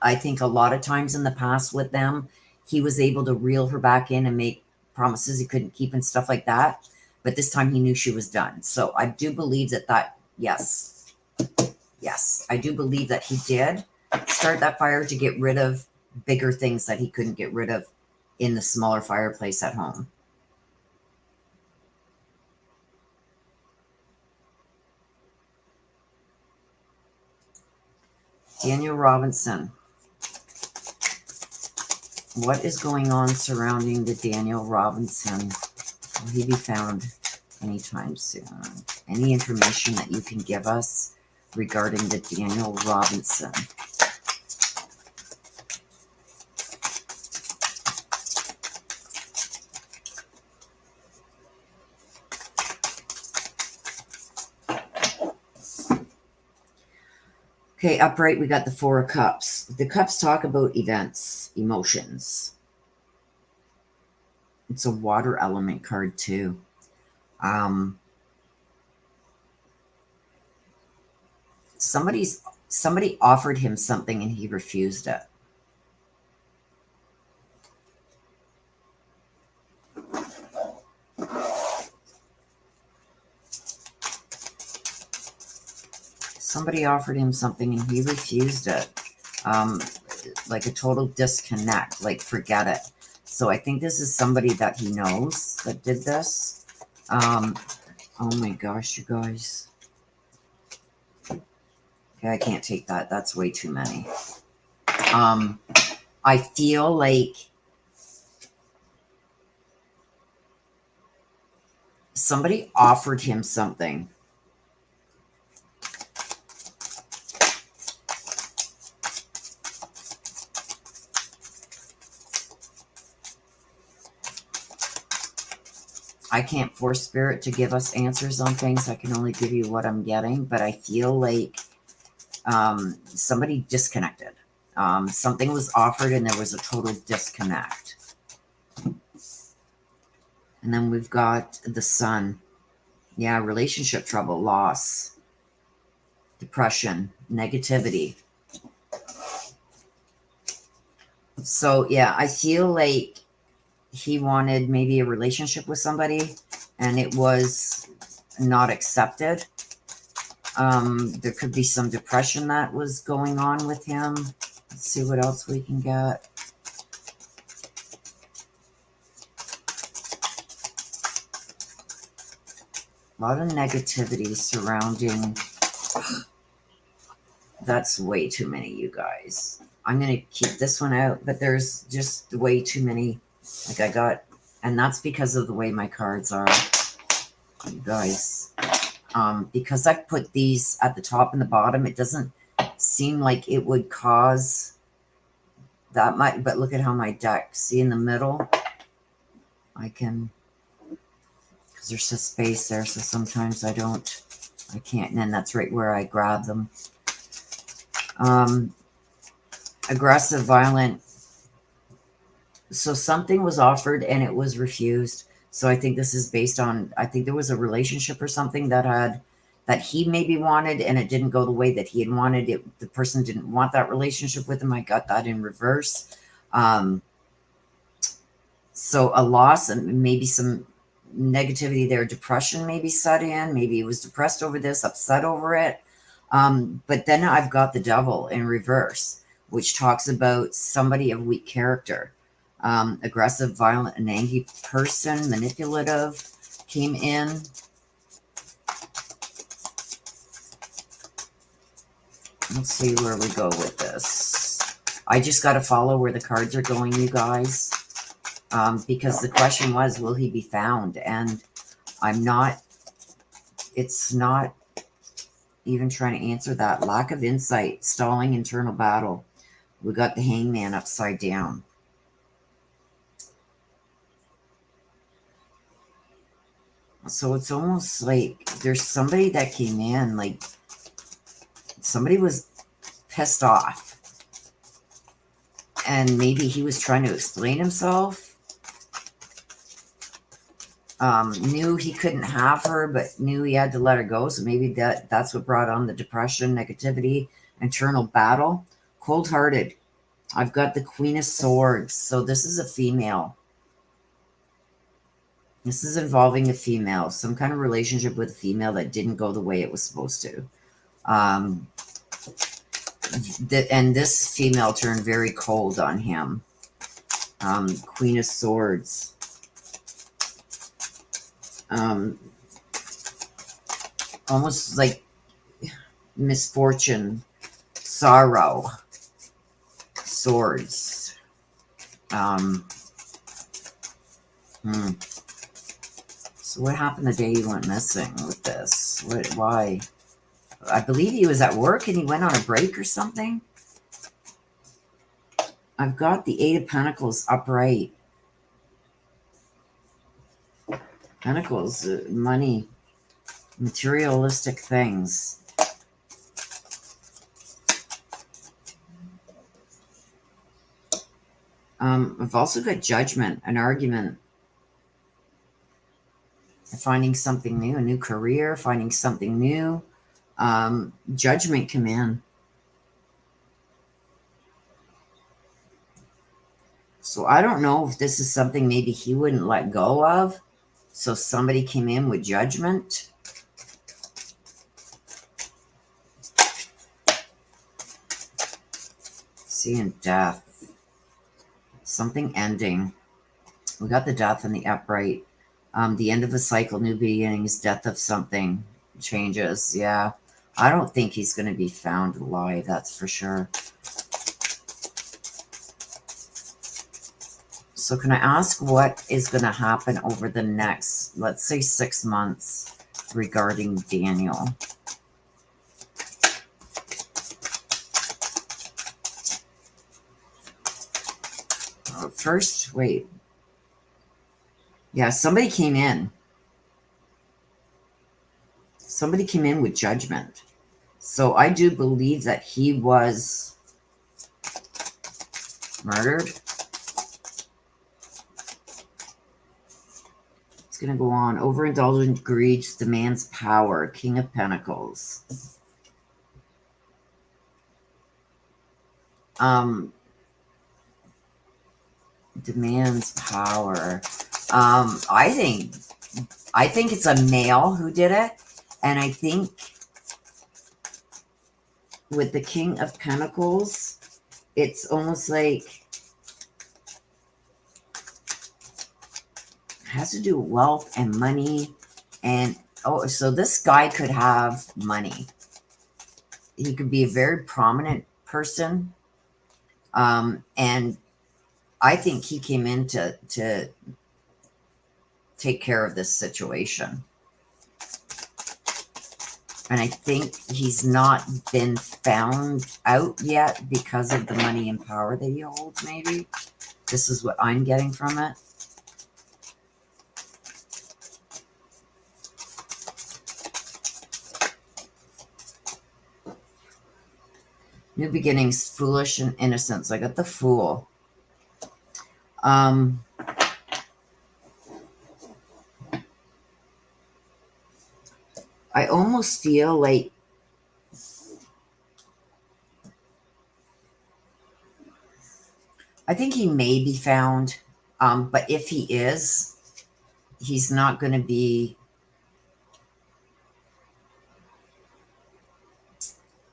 I think a lot of times in the past with them, he was able to reel her back in and make promises he couldn't keep and stuff like that. But this time he knew she was done. So I do believe that, yes, I do believe that he did start that fire to get rid of bigger things that he couldn't get rid of in the smaller fireplace at home. Daniel Robinson. What is going on surrounding the Daniel Robinson? Will he be found anytime soon? Any information that you can give us regarding the Daniel Robinson? Okay, upright, we got the Four of Cups. The Cups talk about events, emotions. It's a water element card too. Somebody offered him something and he refused it. Somebody offered him something and he refused it. Like a total disconnect, like forget it. So I think this is somebody that he knows that did this. Oh my gosh, you guys. Okay, I can't take that. That's way too many. I feel like somebody offered him something. I can't force spirit to give us answers on things. I can only give you what I'm getting, but I feel like somebody disconnected. Something was offered and there was a total disconnect. And then we've got the Sun. Yeah, relationship trouble, loss, depression, negativity. So yeah, I feel like he wanted maybe a relationship with somebody and it was not accepted. There could be some depression that was going on with him. Let's see what else we can get. A lot of negativity surrounding. That's way too many, you guys. I'm going to keep this one out, but there's just way too many. Like I got, and that's because of the way my cards are, you guys. Because I put these at the top and the bottom, it doesn't seem like it would cause that much. But look at how my deck, see in the middle, I can, because there's just space there. So sometimes I can't. And then that's right where I grab them. Aggressive, violent. So something was offered and it was refused. So I think this is based on, I think there was a relationship or something that he maybe wanted and it didn't go the way that he had wanted it. The person didn't want that relationship with him. I got that in reverse. So a loss and maybe some negativity there, depression maybe set in. Maybe he was depressed over this, upset over it. But then I've got the Devil in reverse, which talks about somebody of weak character. Aggressive, violent, an angry person, manipulative came in. Let's see where we go with this. I just got to follow where the cards are going, you guys. Because the question was, will he be found? And it's not even trying to answer that. Lack of insight, stalling internal battle. We got the Hangman upside down. So it's almost like there's somebody that came in, like somebody was pissed off. And maybe he was trying to explain himself. Knew he couldn't have her, but knew he had to let her go. So maybe that's what brought on the depression, negativity, internal battle. Cold-hearted. I've got the Queen of Swords. So this is a female. This is involving a female. Some kind of relationship with a female that didn't go the way it was supposed to. And this female turned very cold on him. Queen of Swords. Almost like misfortune, sorrow, swords. So what happened the day he went missing with this? Why? I believe he was at work and he went on a break or something. I've got the Eight of Pentacles upright. Pentacles, money, materialistic things. I've also got judgment, an argument, finding something new, a new career, finding something new. Judgment come in. So I don't know if this is something maybe he wouldn't let go of. So somebody came in with judgment. Seeing death. Something ending. We got the death and the upright. The end of a cycle, new beginnings, death of something, changes. Yeah. I don't think he's going to be found alive, that's for sure. So can I ask what is going to happen over the next, let's say, 6 months regarding Daniel? First, wait. Yeah, somebody came in. Somebody came in with judgment. So I do believe that he was murdered. It's going to go on. Overindulgent greed demands power. King of Pentacles. Demands power. I think it's a male who did it. And I think with the King of Pentacles, it's almost like it has to do with wealth and money. And oh, so this guy could have money. He could be a very prominent person. And I think he came in to take care of this situation. And I think he's not been found out yet because of the money and power that he holds, maybe. This is what I'm getting from it. New beginnings, foolish and innocence. I got the Fool. I almost feel like I think he may be found, but if he is, he's not going to be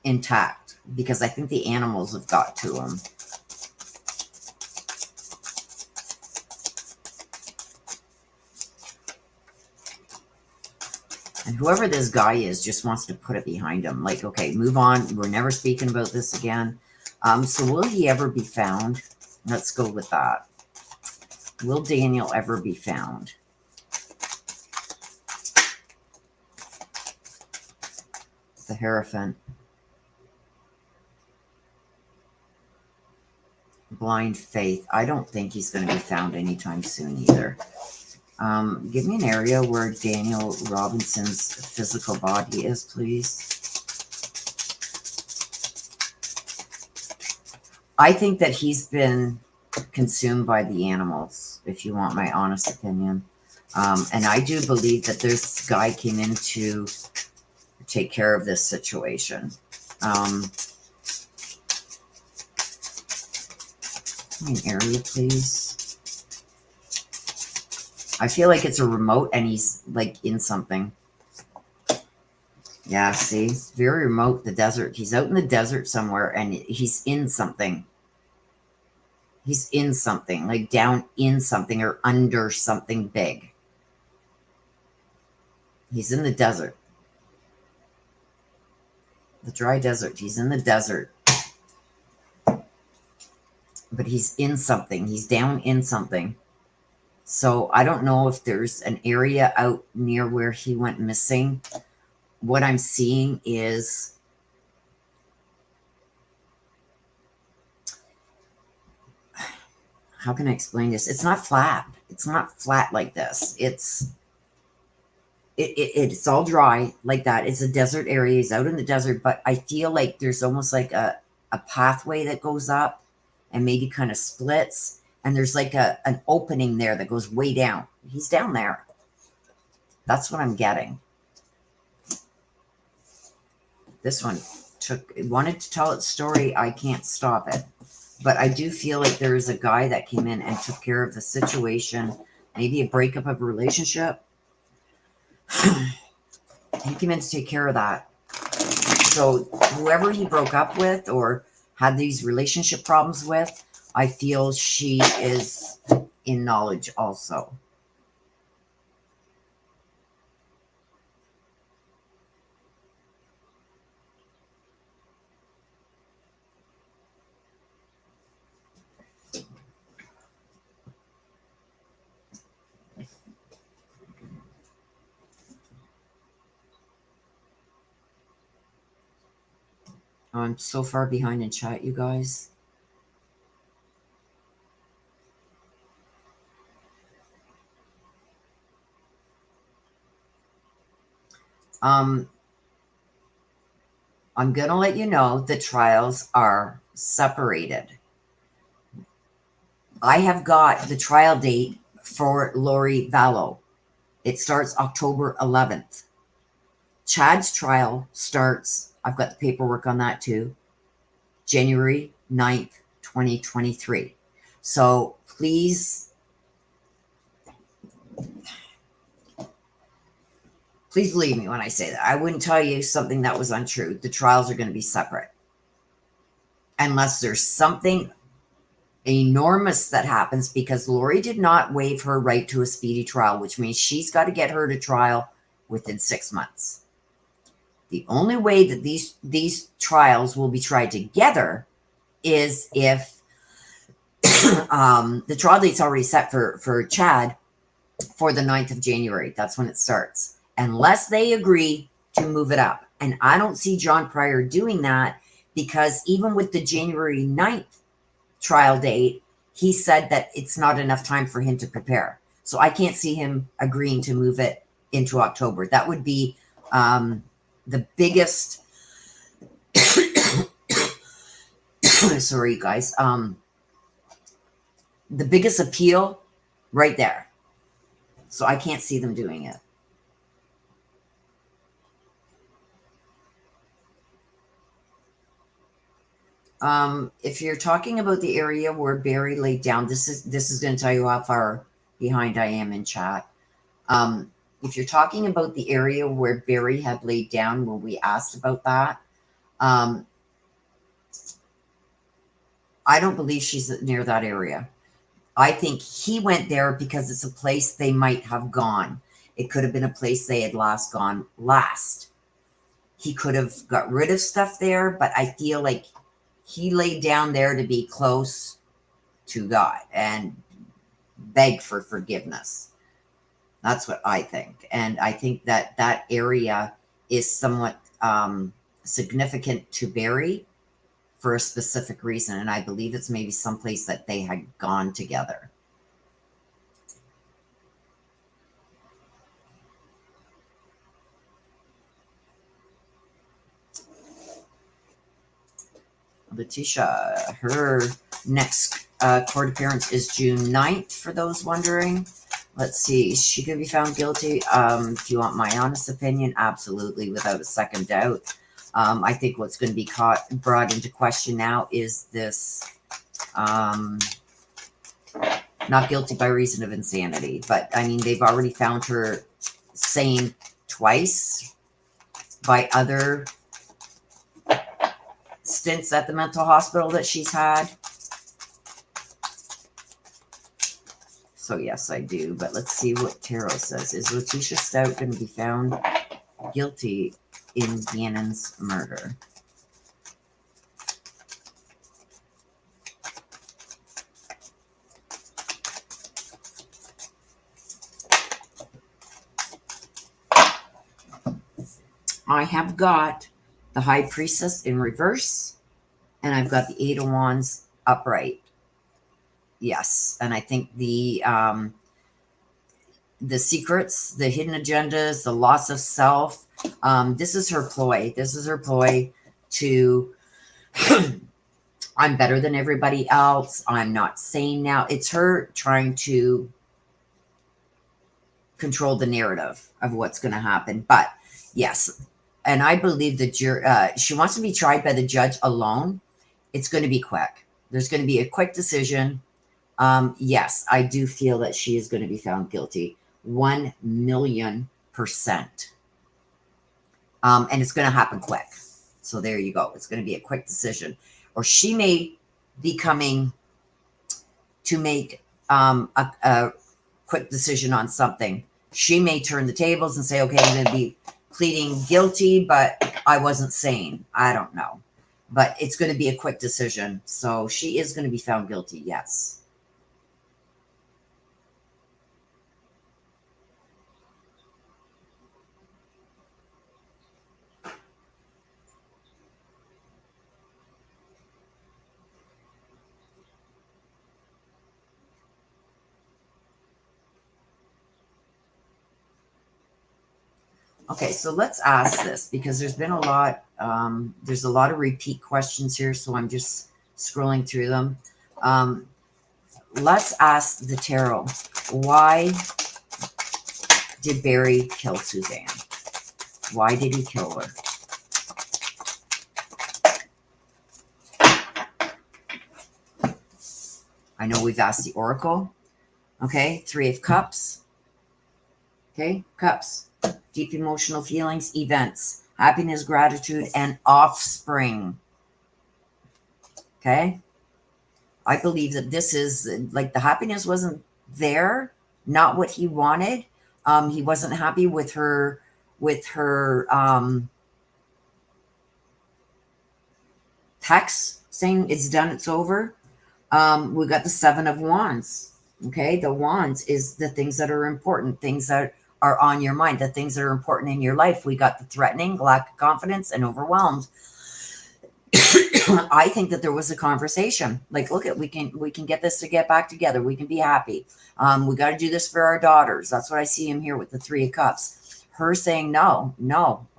intact because I think the animals have got to him. And whoever this guy is just wants to put it behind him. Like, okay, move on. We're never speaking about this again. So will he ever be found? Let's go with that. Will Daniel ever be found? The Hierophant. Blind faith. I don't think he's going to be found anytime soon either. Give me an area where Daniel Robinson's physical body is, please. I think that he's been consumed by the animals, if you want my honest opinion. And I do believe that this guy came in to take care of this situation. Give me an area, please. I feel like it's a remote and he's like in something. Yeah, see, it's very remote, the desert. He's out in the desert somewhere and he's in something. He's in something, like down in something or under something big. He's in the desert. The dry desert. He's in the desert. But he's in something. He's down in something. So I don't know if there's an area out near where he went missing. What I'm seeing is how can I explain this? It's not flat. It's not flat like this. It's all dry like that. It's a desert area. He's out in the desert, but I feel like there's almost like a pathway that goes up and maybe kind of splits. And there's like an opening there that goes way down. He's down there. That's what I'm getting. This one wanted to tell its story. I can't stop it. But I do feel like there is a guy that came in and took care of the situation. Maybe a breakup of a relationship. He came in to take care of that. So whoever he broke up with or had these relationship problems with, I feel she is in knowledge also. I'm so far behind in chat, you guys. I'm going to let you know the trials are separated. I have got the trial date for Lori VALLOW. It starts October 11th. Chad's trial starts, I've got the paperwork on that too, January 9th, 2023. So please believe me when I say that. I wouldn't tell you something that was untrue. The trials are going to be separate. Unless there's something enormous that happens, because Lori did not waive her right to a speedy trial, which means she's got to get her to trial within 6 months. The only way that these trials will be tried together is if the trial date's already set for Chad for the 9th of January. That's when it starts. Unless they agree to move it up. And I don't see John Pryor doing that, because even with the January 9th trial date, he said that it's not enough time for him to prepare. So I can't see him agreeing to move it into October. That would be the biggest sorry, guys. The biggest appeal right there. So I can't see them doing it. If you're talking about the area where Barry laid down, this is going to tell you how far behind I am in chat. If you're talking about the area where Barry had laid down when we asked about that, I don't believe she's near that area. I think he went there because it's a place they might have gone. It could have been a place they had last gone last. He could have got rid of stuff there, but I feel like he laid down there to be close to God and beg for forgiveness. That's what I think. And I think that that area is somewhat significant to Barry for a specific reason. And I believe it's maybe someplace that they had gone together. LETECIA, her next court appearance is June 9th, for those wondering. Let's see, she could be found guilty. If you want my honest opinion, absolutely, without a second doubt. I think what's going to be brought into question now is this not guilty by reason of insanity. But, I mean, they've already found her sane twice by other stints at the mental hospital that she's had. So yes, I do. But let's see what tarot says. Is LETECIA Stout going to be found guilty in Gannon's murder? I have got the High Priestess in reverse, and I've got the Eight of Wands upright. Yes, and I think the secrets, the hidden agendas, the loss of self, this is her ploy. This is her ploy to I'm better than everybody else. I'm not sane now. It's her trying to control the narrative of what's going to happen. But yes, and I believe that she wants to be tried by the judge alone. It's going to be quick. There's going to be a quick decision. Yes, I do feel that she is going to be found guilty. 1,000,000%. And it's going to happen quick. So there you go. It's going to be a quick decision. Or she may be coming to make a quick decision on something. She may turn the tables and say, okay, I'm going to be pleading guilty, but I wasn't sane. I don't know. But it's going to be a quick decision. So she is going to be found guilty, yes. Okay, so let's ask this because there's been a lot, there's a lot of repeat questions here, so I'm just scrolling through them. Let's ask the tarot, why did Barry kill Suzanne? Why did he kill her? I know we've asked the Oracle. Okay, 3 of Cups. Okay, Cups. Deep emotional feelings, events, happiness, gratitude, and offspring. Okay. I believe that this is like the happiness wasn't there, not what he wanted. He wasn't happy with her text saying it's done, it's over. We got the 7 of Wands. Okay. The Wands is the things that are important, things that are on your mind, the things that are important in your life. We got the threatening, lack of confidence, and overwhelmed. I think that there was a conversation. Like, look at, we can get this to get back together. We can be happy. We got to do this for our daughters. That's what I see him here with the 3 of Cups. Her saying, no,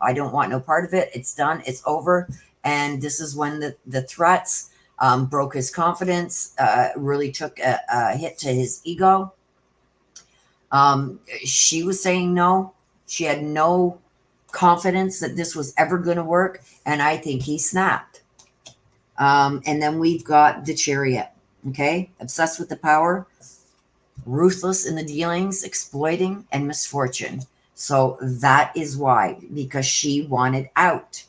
I don't want no part of it. It's done. It's over. And this is when the threats broke his confidence, really took a hit to his ego. She was saying no. She had no confidence that this was ever going to work. And I think he snapped. And then we've got the Chariot. Okay. Obsessed with the power, ruthless in the dealings, exploiting, and misfortune. So that is why, because she wanted out.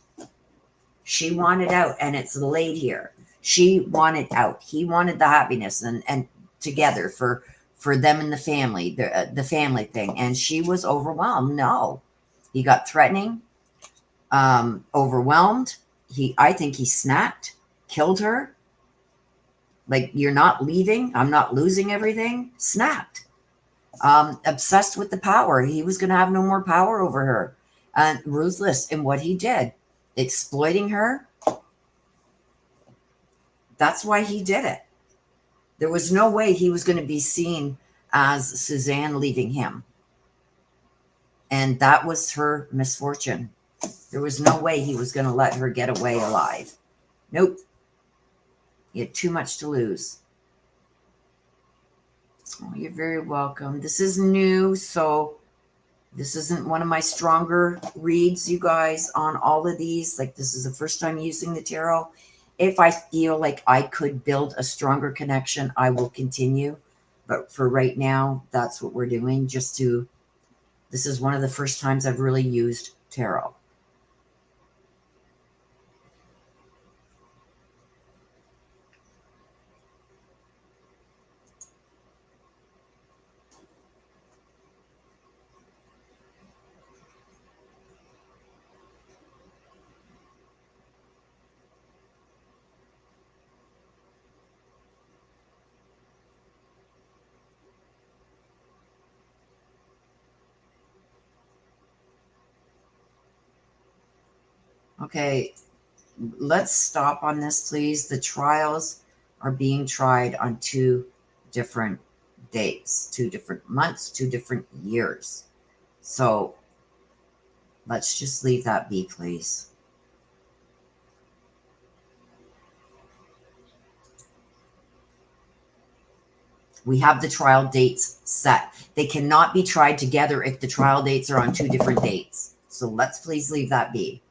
She wanted out, and it's laid here. She wanted out. He wanted the happiness and together for them and the family, the family thing. And she was overwhelmed. No, he got threatening, overwhelmed. I think he snapped, killed her. Like, you're not leaving. I'm not losing everything. Snapped. Obsessed with the power. He was going to have no more power over her. And ruthless in what he did. Exploiting her. That's why he did it. There was no way he was going to be seen as Suzanne leaving him. And that was her misfortune. There was no way he was going to let her get away alive. Nope. He had too much to lose. Oh, you're very welcome. This is new, so this isn't one of my stronger reads, you guys, on all of these. Like, this is the first time using the tarot. If I feel like I could build a stronger connection, I will continue. But for right now, that's what we're doing. This is one of the first times I've really used tarot. Okay, let's stop on this, please. The trials are being tried on 2 different dates, 2 different months, 2 different years. So let's just leave that be, please. We have the trial dates set. They cannot be tried together if the trial dates are on 2 different dates. So let's please leave that be.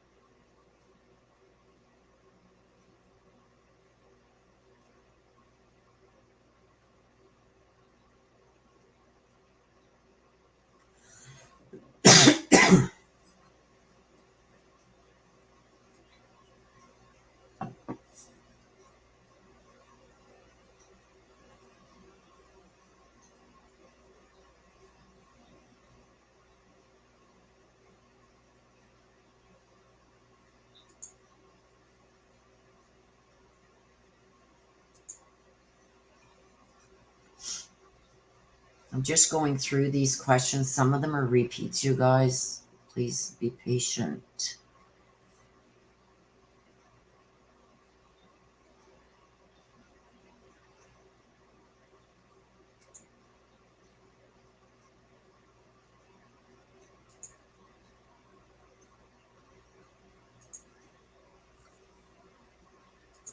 I'm just going through these questions. Some of them are repeats, you guys. Please be patient.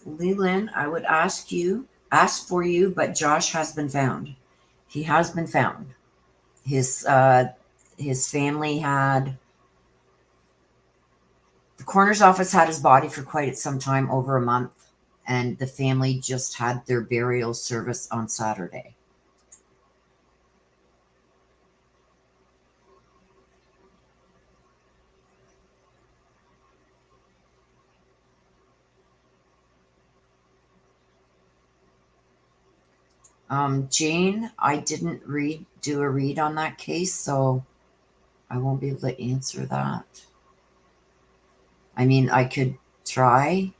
Leland, I would ask for you, but Josh has been found. He has been found. His family had, the coroner's office had his body for quite some time, over a month, and the family just had their burial service on Saturday. Jane, I didn't do a read on that case, so I won't be able to answer that. I mean, I could try.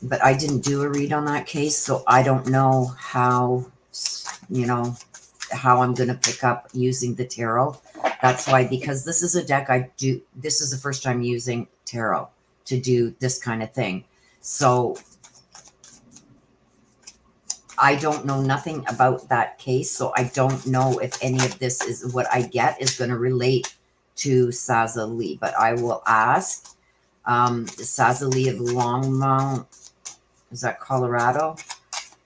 But I didn't do a read on that case, so I don't know how, how I'm going to pick up using the tarot. That's why, because this is a deck this is the first time using tarot to do this kind of thing. So I don't know nothing about that case, so I don't know if any of this is what I get is going to relate to Saza Lee, but I will ask. Saza Lee of Longmont, is that Colorado,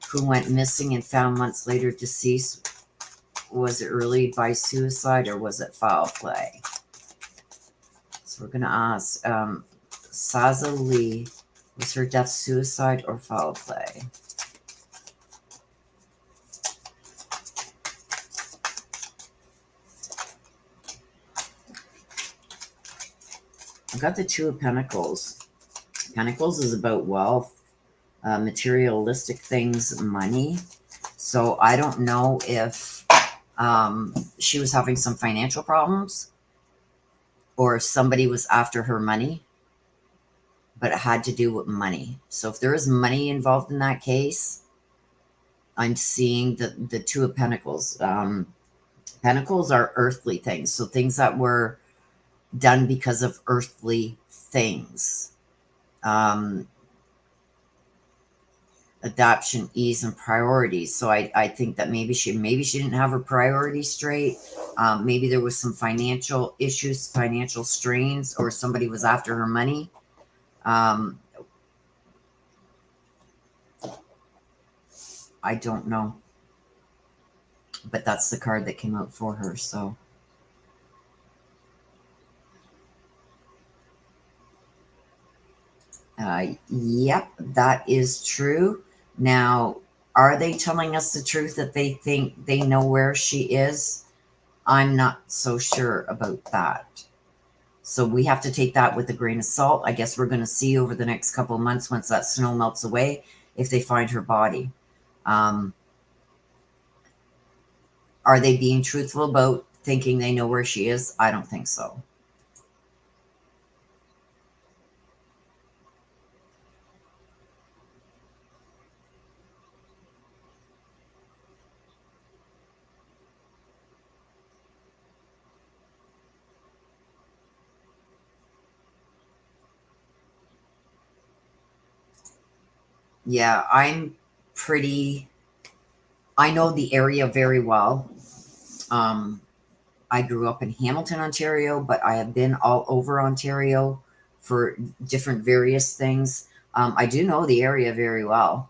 who went missing and found months later deceased. Was it really by suicide or was it foul play? So we're going to ask Saza Lee, was her death suicide or foul play? I got the Two of Pentacles. Pentacles is about wealth, materialistic things, money. So I don't know if she was having some financial problems or if somebody was after her money, but it had to do with money. So if there is money involved in that case, I'm seeing the Two of Pentacles. Pentacles are earthly things. So things that were done because of earthly things. Adoption, ease, and priorities. So I think that maybe she didn't have her priorities straight. Maybe there was some financial issues, financial strains, or somebody was after her money. I don't know. But that's the card that came out for her. So yep, that is true. Now, are they telling us the truth that they think they know where she is? I'm not so sure about that. So we have to take that with a grain of salt. I guess we're going to see over the next couple of months, once that snow melts away, if they find her body. Are they being truthful about thinking they know where she is? I don't think so. Yeah, I know the area very well. I grew up in Hamilton, Ontario, but I have been all over Ontario for different various things. I do know the area very well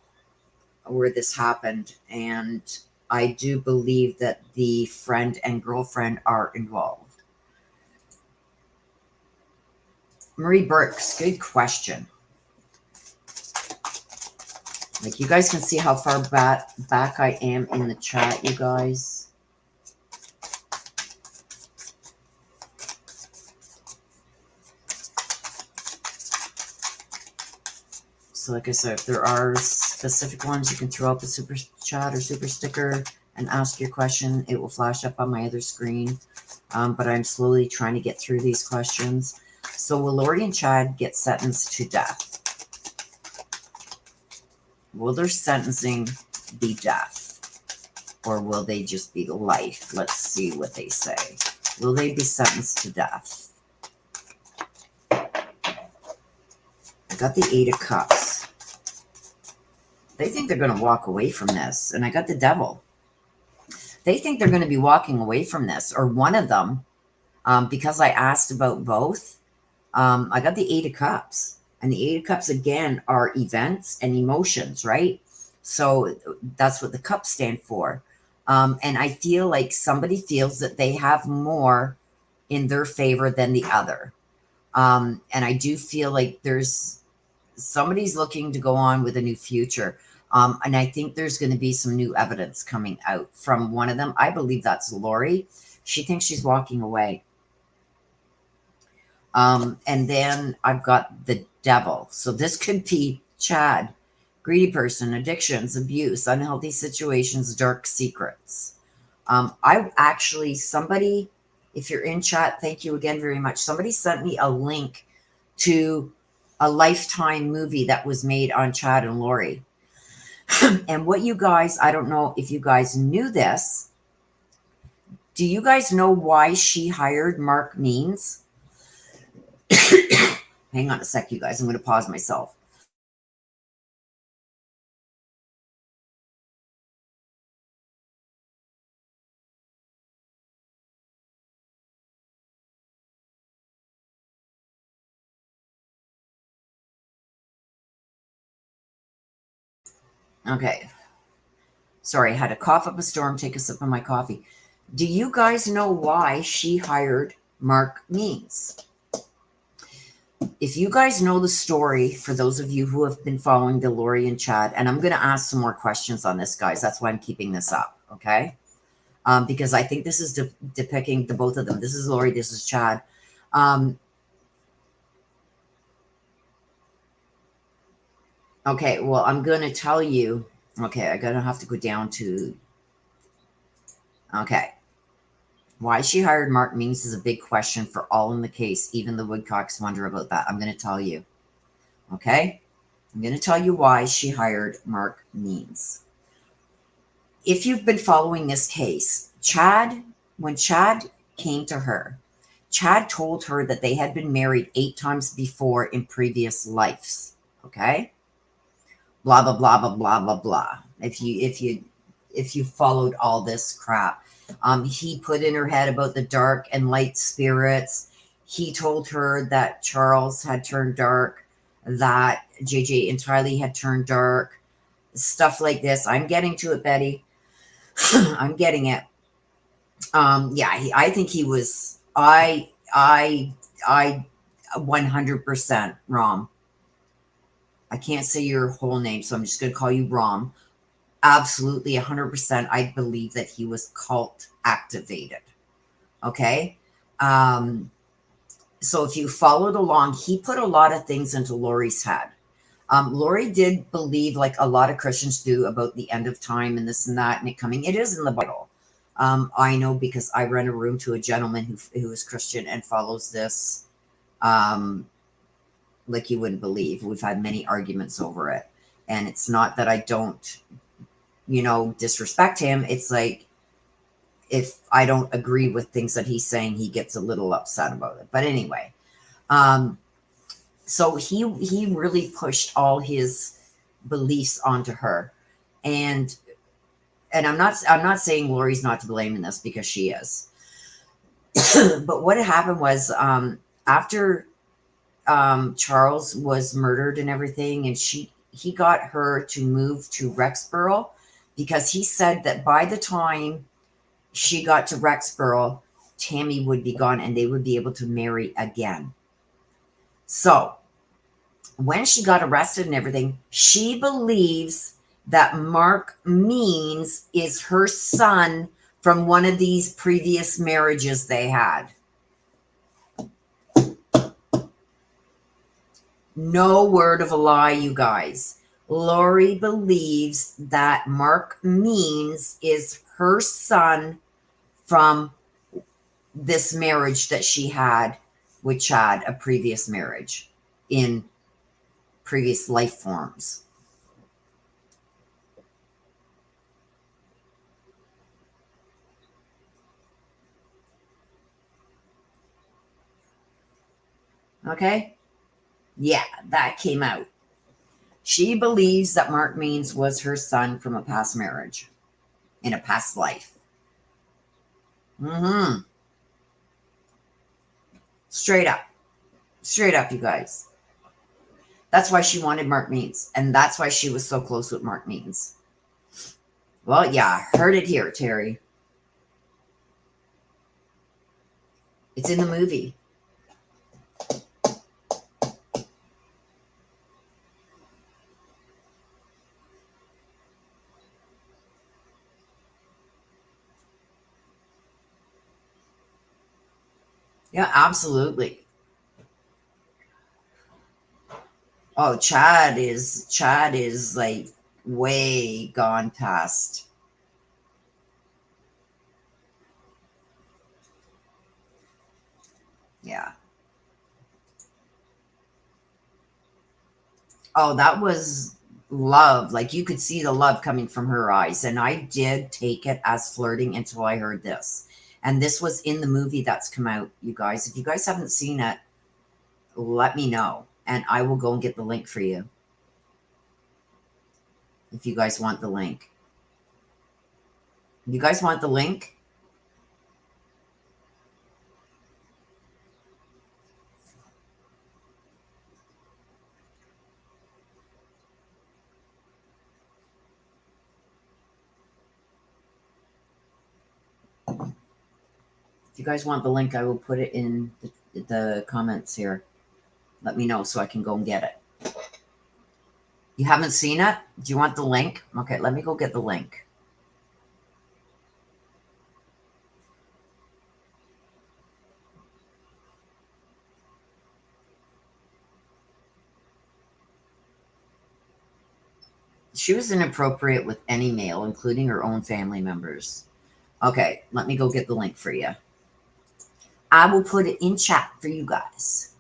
where this happened, and I do believe that the friend and girlfriend are involved. Marie Burks, good question. Like, you guys can see how far back I am in the chat, you guys. So like I said, if there are specific ones, you can throw up a super chat or super sticker and ask your question. It will flash up on my other screen. But I'm slowly trying to get through these questions. So will Lori and Chad get sentenced to death? Will their sentencing be death? Or will they just be life? Let's see what they say. Will they be sentenced to death? I got the 8 of Cups. They think they're going to walk away from this. And I got the Devil. They think they're going to be walking away from this. Or one of them. Because I asked about both. I got the 8 of Cups. And the 8 of Cups, again, are events and emotions, right? So that's what the cups stand for. And I feel like somebody feels that they have more in their favor than the other. And I do feel like somebody's looking to go on with a new future. And I think there's going to be some new evidence coming out from one of them. I believe that's Lori. She thinks she's walking away. And then I've got the Devil. So this could be Chad. Greedy person, addictions, abuse, unhealthy situations, dark secrets. Somebody, if you're in chat, thank you again very much. Somebody sent me a link to a Lifetime movie that was made on Chad and Lori. And what you guys, I don't know if you guys knew this. Do you guys know why she hired Mark Means? Hang on a sec, you guys. I'm going to pause myself. Okay. Sorry, I had to cough up a storm, take a sip of my coffee. Do you guys know why she hired Mark Means? If you guys know the story, for those of you who have been following the Lori and Chad, and I'm going to ask some more questions on this, guys. That's why I'm keeping this up, okay? Because I think this is depicting the both of them. This is Lori, this is Chad. Okay, well, I'm going to tell you. Okay, I'm going to have to go down to... Okay. Why she hired Mark Means is a big question for all in the case. Even the Woodcocks wonder about that. I'm going to tell you. Okay? I'm going to tell you why she hired Mark Means. If you've been following this case, when Chad came to her, Chad told her that they had been married 8 times before in previous lives. Okay? Blah, blah, blah, blah, blah, blah, blah. If you followed all this crap. He put in her head about the dark and light spirits. He told her that Charles had turned dark, that JJ entirely had turned dark, stuff like this. I'm getting to it, Betty. I'm getting it. Yeah, I think he was, I 100% Rom. I can't say your whole name, so I'm just going to call you Rom. Absolutely 100%. I believe that he was cult activated. Okay. So if you followed along, he put a lot of things into Lori's head. Lori did believe, like a lot of Christians do, about the end of time and this and that and it coming. It is in the Bible. I know because I rent a room to a gentleman who is Christian and follows this like you wouldn't believe. We've had many arguments over it. And it's not that I don't, disrespect him. It's like, if I don't agree with things that he's saying, he gets a little upset about it. But anyway, so he really pushed all his beliefs onto her. And I'm not saying Lori's not to blame in this, because she is. But what happened was, after Charles was murdered and everything, and he got her to move to Rexborough because he said that by the time she got to Rexborough, Tammy would be gone and they would be able to marry again. So when she got arrested and everything, she believes that Mark Means is her son from one of these previous marriages they had. No word of a lie, you guys. Lori believes that Mark Means is her son from this marriage that she had with Chad, a previous marriage in previous life forms. Okay? Yeah, that came out. She believes that Mark Means was her son from a past marriage in a past life. Straight up. Straight up, you guys. That's why she wanted Mark Means. And that's why she was so close with Mark Means. Well, yeah, heard it here, Terry. It's in the movie. Yeah, absolutely. Oh, Chad is like way gone past. Yeah. Oh, that was love. Like you could see the love coming from her eyes. And I did take it as flirting until I heard this. And this was in the movie that's come out, you guys. If you guys haven't seen it, let me know. And I will go and get the link for you. If you guys want the link. You guys want the link? If you guys want the link, I will put it in the comments here. Let me know so I can go and get it. You haven't seen it? Do you want the link? Okay, let me go get the link. She was inappropriate with any male, including her own family members. Okay, let me go get the link for you. I will put it in chat for you guys.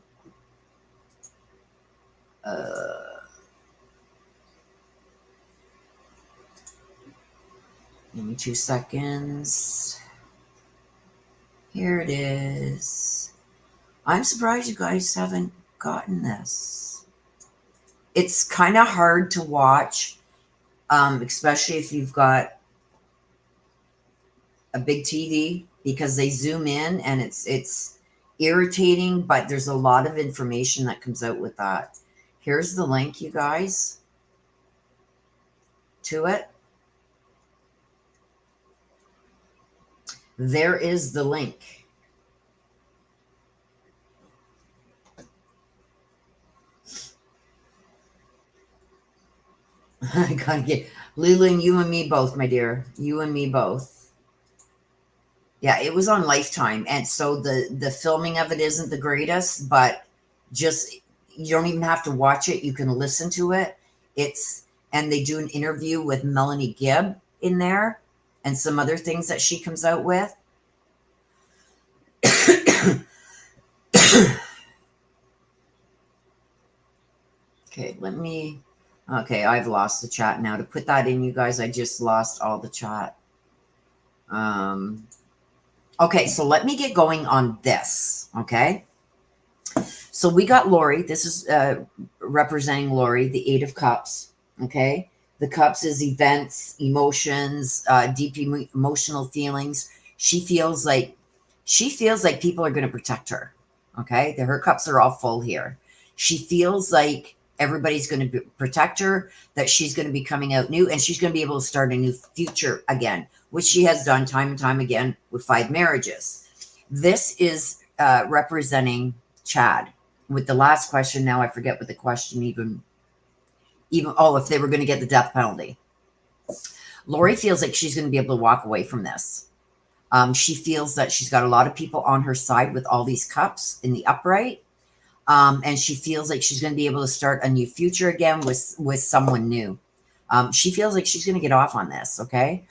Give me 2 seconds. Here it is. I'm surprised you guys haven't gotten this. It's kind of hard to watch, especially if you've got a big TV, because they zoom in and it's irritating, but there's a lot of information that comes out with that. Here's the link, you guys, to it. There is the link. I gotta get Leland, you and me both, my dear. You and me both. Yeah, it was on Lifetime, and so the filming of it isn't the greatest, but just you don't even have to watch it. You can listen to it. And they do an interview with Melanie Gibb in there and some other things that she comes out with. Okay, okay, I've lost the chat now. To put that in, you guys, I just lost all the chat. Okay, so let me get going on this, okay? So we got Lori. This is representing Lori, the Eight of Cups, okay? The Cups is events, emotions, deep emotional feelings. She feels like people are going to protect her, okay? Her cups are all full here. She feels like everybody's going to protect her, that she's going to be coming out new, and she's going to be able to start a new future again, which she has done time and time again with 5 marriages. This is representing Chad. With the last question, now I forget what the question even, oh, if they were going to get the death penalty. Lori feels like she's going to be able to walk away from this. She feels that she's got a lot of people on her side with all these cups in the upright. And she feels like she's going to be able to start a new future again with someone new. She feels like she's going to get off on this, okay?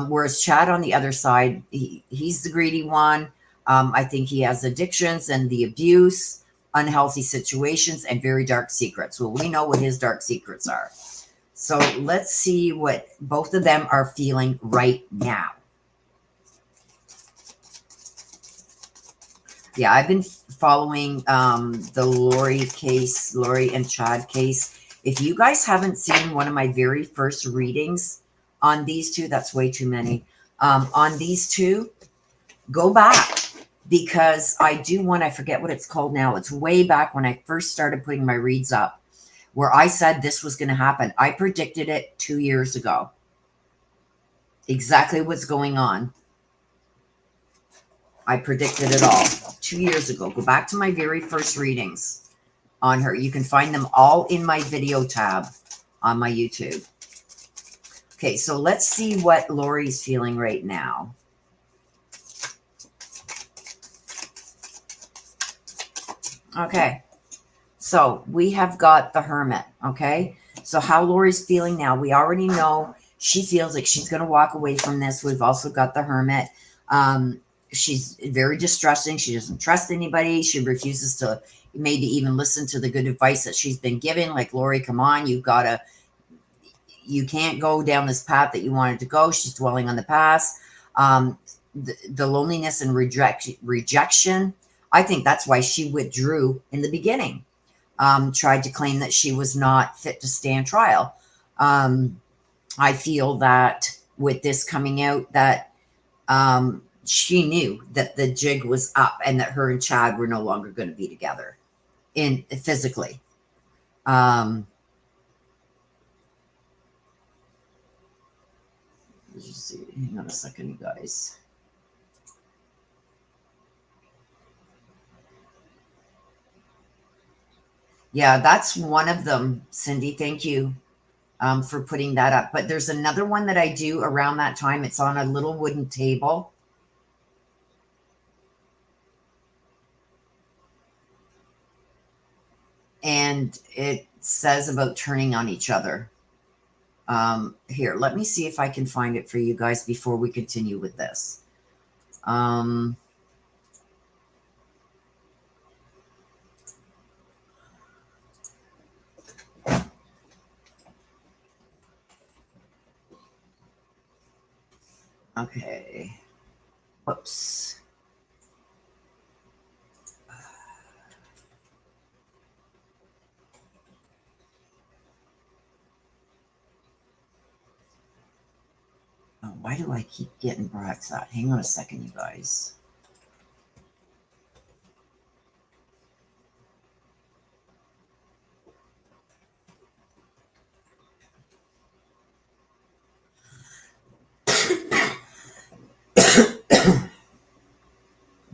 Whereas Chad on the other side, he's the greedy one. I think he has addictions and the abuse, unhealthy situations, and very dark secrets. Well, we know what his dark secrets are. So let's see what both of them are feeling right now. Yeah, I've been following the Lori and Chad case. If you guys haven't seen one of my very first readings on these two, that's way too many. On these two, go back, because I do one, I forget what it's called now. It's way back when I first started putting my reads up, where I said this was going to happen. I predicted it 2 years ago. Exactly what's going on. I predicted it all 2 years ago. Go back to my very first readings on her. You can find them all in my video tab on my YouTube. Okay, so let's see what Lori's feeling right now. Okay, so we have got the Hermit, okay? So how Lori's feeling now, we already know she feels like she's going to walk away from this. We've also got the Hermit. She's very distrusting. She doesn't trust anybody. She refuses to maybe even listen to the good advice that she's been given. Like, Lori, come on, you can't go down this path that you wanted to go. She's dwelling on the past. The loneliness and rejection. I think that's why she withdrew in the beginning. Tried to claim that she was not fit to stand trial. I feel that with this coming out, that she knew that the jig was up and that her and Chad were no longer going to be together physically. Let's see. Hang on a second, you guys. Yeah, that's one of them, Cindy. Thank you for putting that up. But there's another one that I do around that time. It's on a little wooden table. And it says about turning on each other. Here, let me see if I can find it for you guys before we continue with this. Okay. Whoops. Oh, why do I keep getting Brax out? Hang on a second, you guys.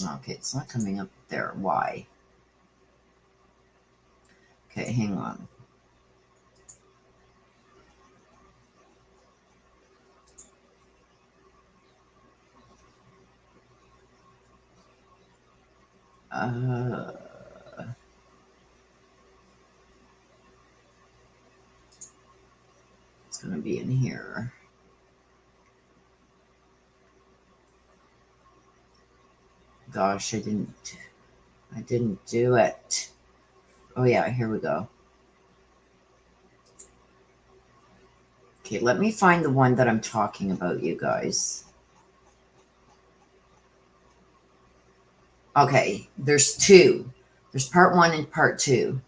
Okay, it's not coming up there. Why? Okay, hang on. It's going to be in here. Gosh, I didn't do it. Oh yeah, here we go. Okay, let me find the one that I'm talking about, you guys. Okay, there's two. There's part 1 and part 2.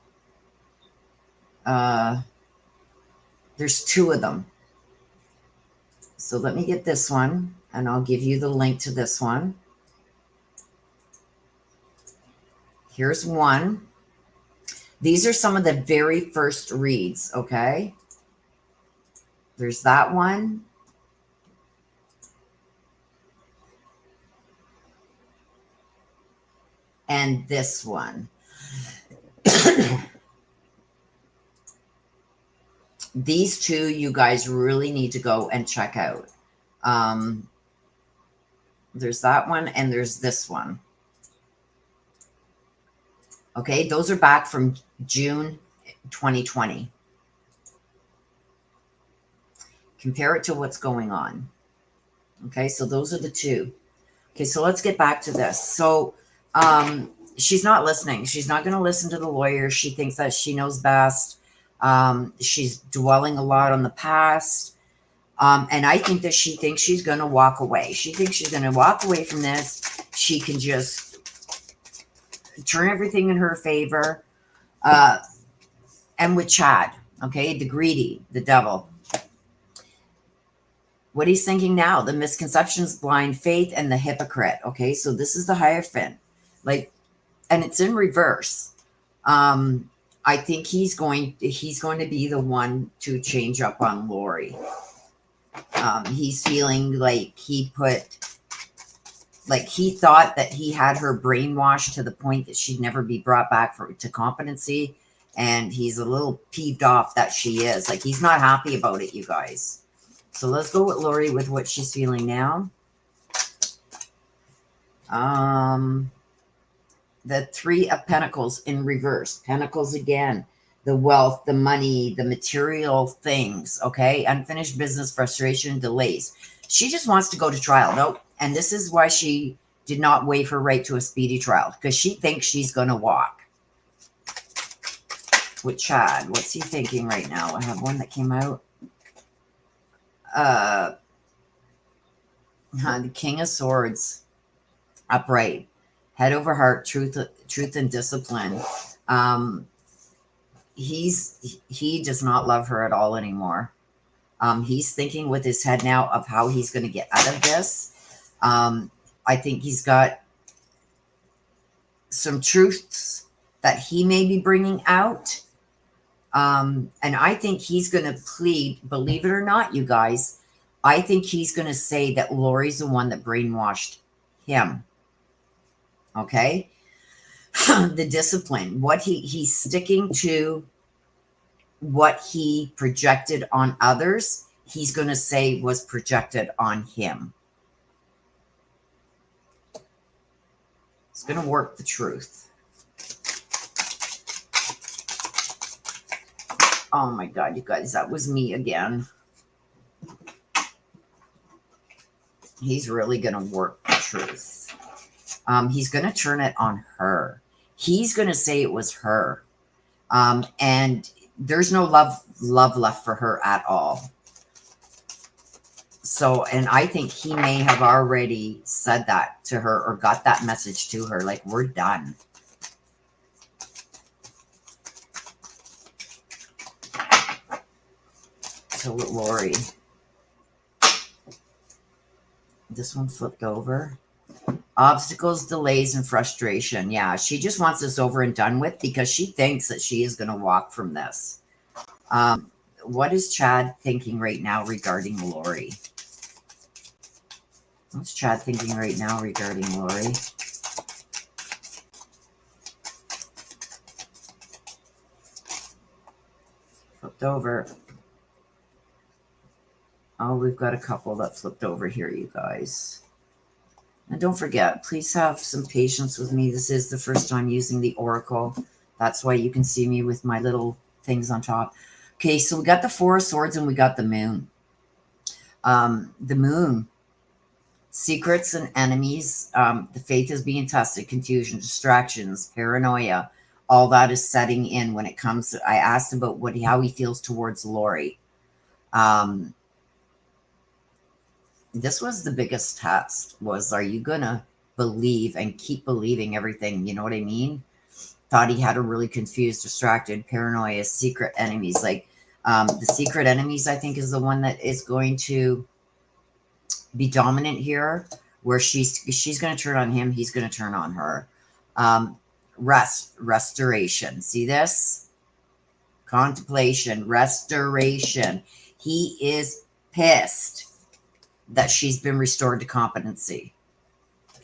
There's 2 of them. So let me get this one, and I'll give you the link to this one. Here's one. These are some of the very first reads, okay? There's that one. And this one. These two, you guys really need to go and check out. There's that one and there's this one. Okay, those are back from June 2020. Compare it to what's going on. Okay, so those are the two. Okay, so let's get back to this. So she's not listening. She's not going to listen to the lawyer. She thinks that she knows best. She's dwelling a lot on the past. And I think that she thinks she's going to walk away. She thinks she's going to walk away from this. She can just turn everything in her favor. And with Chad, okay, the greedy, the devil. What he's thinking now, the misconceptions, blind faith, and the hypocrite. Okay, so this is the Hierophant. Like, and it's in reverse. I think he's going to be the one to change up on Lori. He's feeling like he thought that he had her brainwashed to the point that she'd never be brought back to competency. And he's a little peeved off that she is. Like, he's not happy about it, you guys. So let's go with Lori with what she's feeling now. The Three of Pentacles in reverse. Pentacles again. The wealth, the money, the material things. Okay. Unfinished business, frustration, delays. She just wants to go to trial. Nope. And this is why she did not waive her right to a speedy trial. Because she thinks she's going to walk. With Chad. What's he thinking right now? I have one that came out. The King of Swords. Upright. Head over heart, truth and discipline. He does not love her at all anymore. He's thinking with his head now of how he's going to get out of this. I think he's got some truths that he may be bringing out. And I think he's going to plead, believe it or not, you guys, I think he's going to say that Lori's the one that brainwashed him. Okay. The discipline, what he's sticking to what he projected on others, he's going to say was projected on him. It's going to work the truth. Oh my God, you guys, that was me again. He's really going to work the truth. He's going to turn it on her. He's going to say it was her. And there's no love left for her at all. So, and I think he may have already said that to her or got that message to her. Like, we're done. So with Lori. This one flipped over. Obstacles, delays, and frustration. Yeah, she just wants this over and done with because she thinks that she is going to walk from this. What is Chad thinking right now regarding Lori? What's Chad thinking right now regarding Lori? Flipped over. Oh, we've got a couple that flipped over here, you guys. And don't forget, please have some patience with me. This is the first time using the Oracle. That's why you can see me with my little things on top. Okay, so we got the Four of Swords and we got the Moon. The Moon. Secrets and enemies. The faith is being tested. Confusion, distractions, paranoia. All that is setting in when it comes to... I asked about how he feels towards Lori. This was the biggest test, was, are you going to believe and keep believing everything? You know what I mean? Thought he had a really confused, distracted, paranoia, secret enemies. Like, the secret enemies, I think, is the one that is going to be dominant here, where she's going to turn on him. He's going to turn on her. restoration. See this? Contemplation, restoration. He is pissed that she's been restored to competency.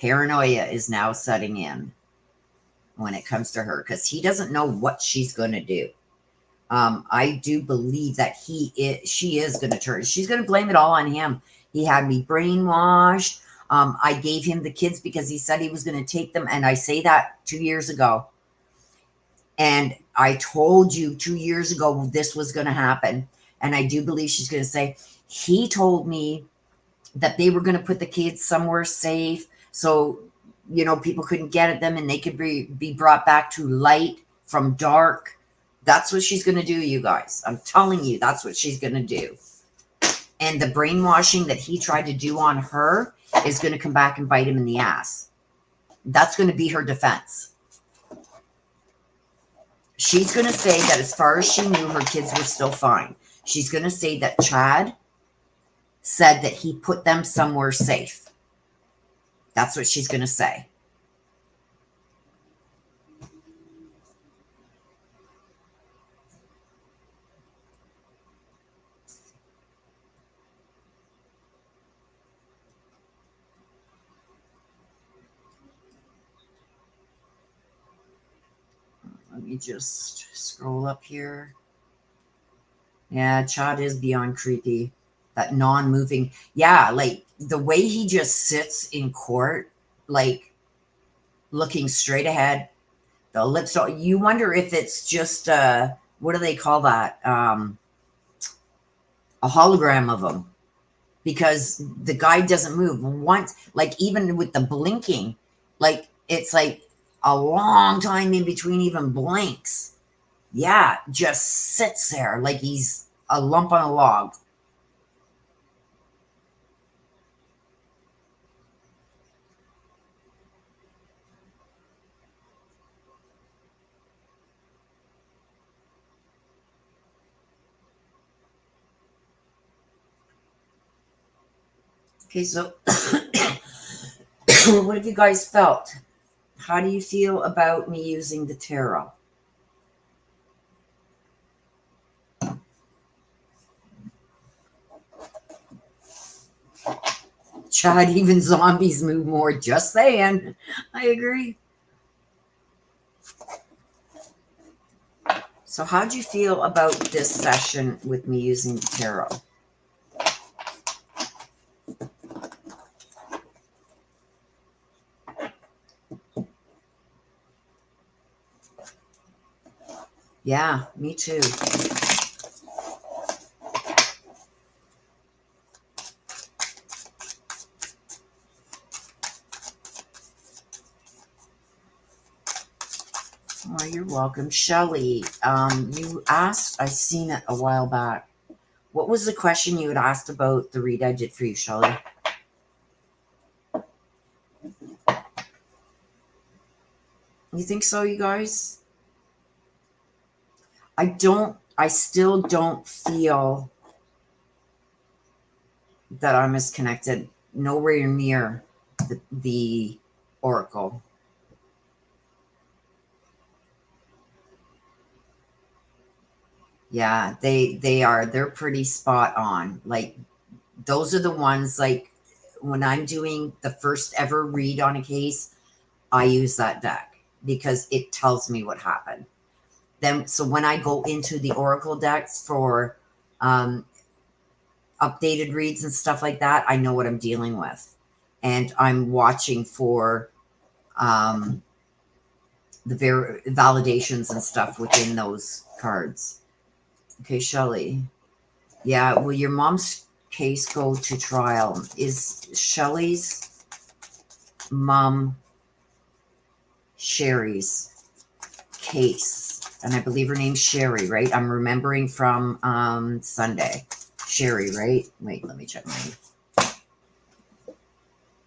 Paranoia is now setting in when it comes to her because he doesn't know what she's going to do. I do believe that she is going to turn. She's going to blame it all on him. He had me brainwashed. I gave him the kids because he said he was going to take them. And I say that 2 years ago. And I told you 2 years ago this was going to happen. And I do believe she's going to say, he told me that they were going to put the kids somewhere safe. So, you know, people couldn't get at them and they could be brought back to light from dark. That's what she's going to do, you guys. I'm telling you, that's what she's going to do. And the brainwashing that he tried to do on her is going to come back and bite him in the ass. That's going to be her defense. She's going to say that as far as she knew, her kids were still fine. She's going to say that Chad said that he put them somewhere safe. That's what she's going to say. Let me just scroll up here. Yeah, Chad is beyond creepy. That non-moving. Yeah, like the way he just sits in court, like looking straight ahead. The lips. You wonder if it's just what do they call that? A hologram of him, because the guy doesn't move once. Like even with the blinking, like it's like a long time in between even blinks. Yeah, just sits there like he's a lump on a log. Okay, so what have you guys felt? How do you feel about me using the tarot? Chad, even zombies move more. Just saying. I agree. So how'd you feel about this session with me using the tarot? Yeah, me too. Oh, you're welcome. Shelley, you asked, I seen it a while back. What was the question you had asked about the read I did for you, Shelley? You think so, you guys? I still don't feel that I'm as connected, nowhere near the oracle. Yeah, they are. They're pretty spot on. Like those are the ones, like when I'm doing the first ever read on a case, I use that deck because it tells me what happened. Then so when I go into the oracle decks for updated reads and stuff like that, I know what I'm dealing with. And I'm watching for the validations and stuff within those cards. Okay, Shelley. Yeah, will your mom's case go to trial? Is Shelley's mom Sherry's case? And I believe her name's Sherry, right? I'm remembering from Sunday. Sherry, right? Wait, let me check my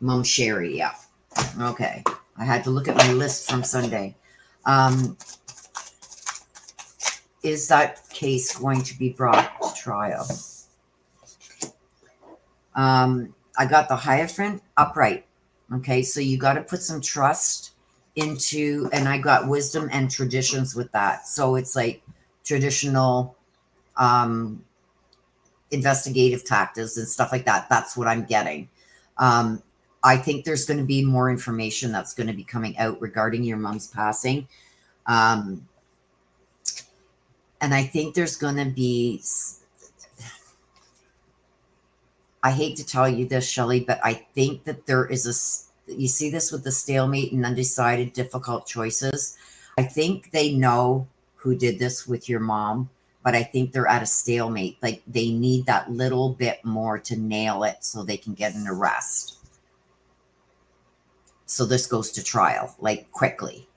Mom Sherry, yeah. Okay. I had to look at my list from Sunday. Is that case going to be brought to trial? I got the Hierophant upright. Okay, so you got to put some trust into, and I got wisdom and traditions with that. So it's like traditional um, investigative tactics and stuff like that. That's what I'm getting. Um, I think there's going to be more information that's going to be coming out regarding your mom's passing. Um, and I think there's going to be, I hate to tell you this, Shelley, but I think that there is you see this with the stalemate and undecided, difficult choices. I think they know who did this with your mom, but I think they're at a stalemate. Like they need that little bit more to nail it so they can get an arrest. So this goes to trial, like quickly.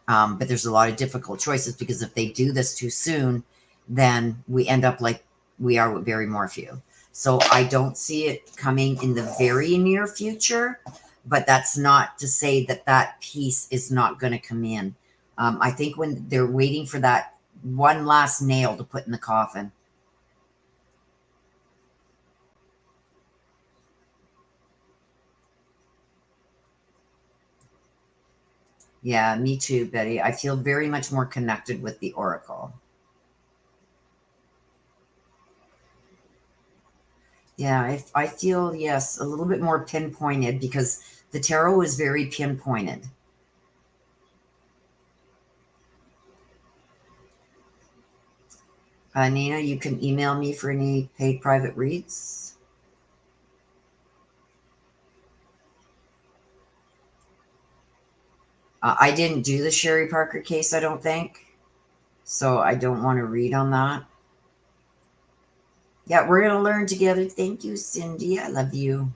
But there's a lot of difficult choices because if they do this too soon, then we end up like we are with Barry Morphew. So I don't see it coming in the very near future, but that's not to say that that piece is not going to come in. I think when they're waiting for that one last nail to put in the coffin. Yeah, me too, Betty. I feel very much more connected with the Oracle. Yeah, I feel, yes, a little bit more pinpointed because the tarot is very pinpointed. Nina, you can email me for any paid private reads. I didn't do the Sherry Parker case, I don't think. So I don't want to read on that. Yeah, we're going to learn together. Thank you, Cindy. I love you.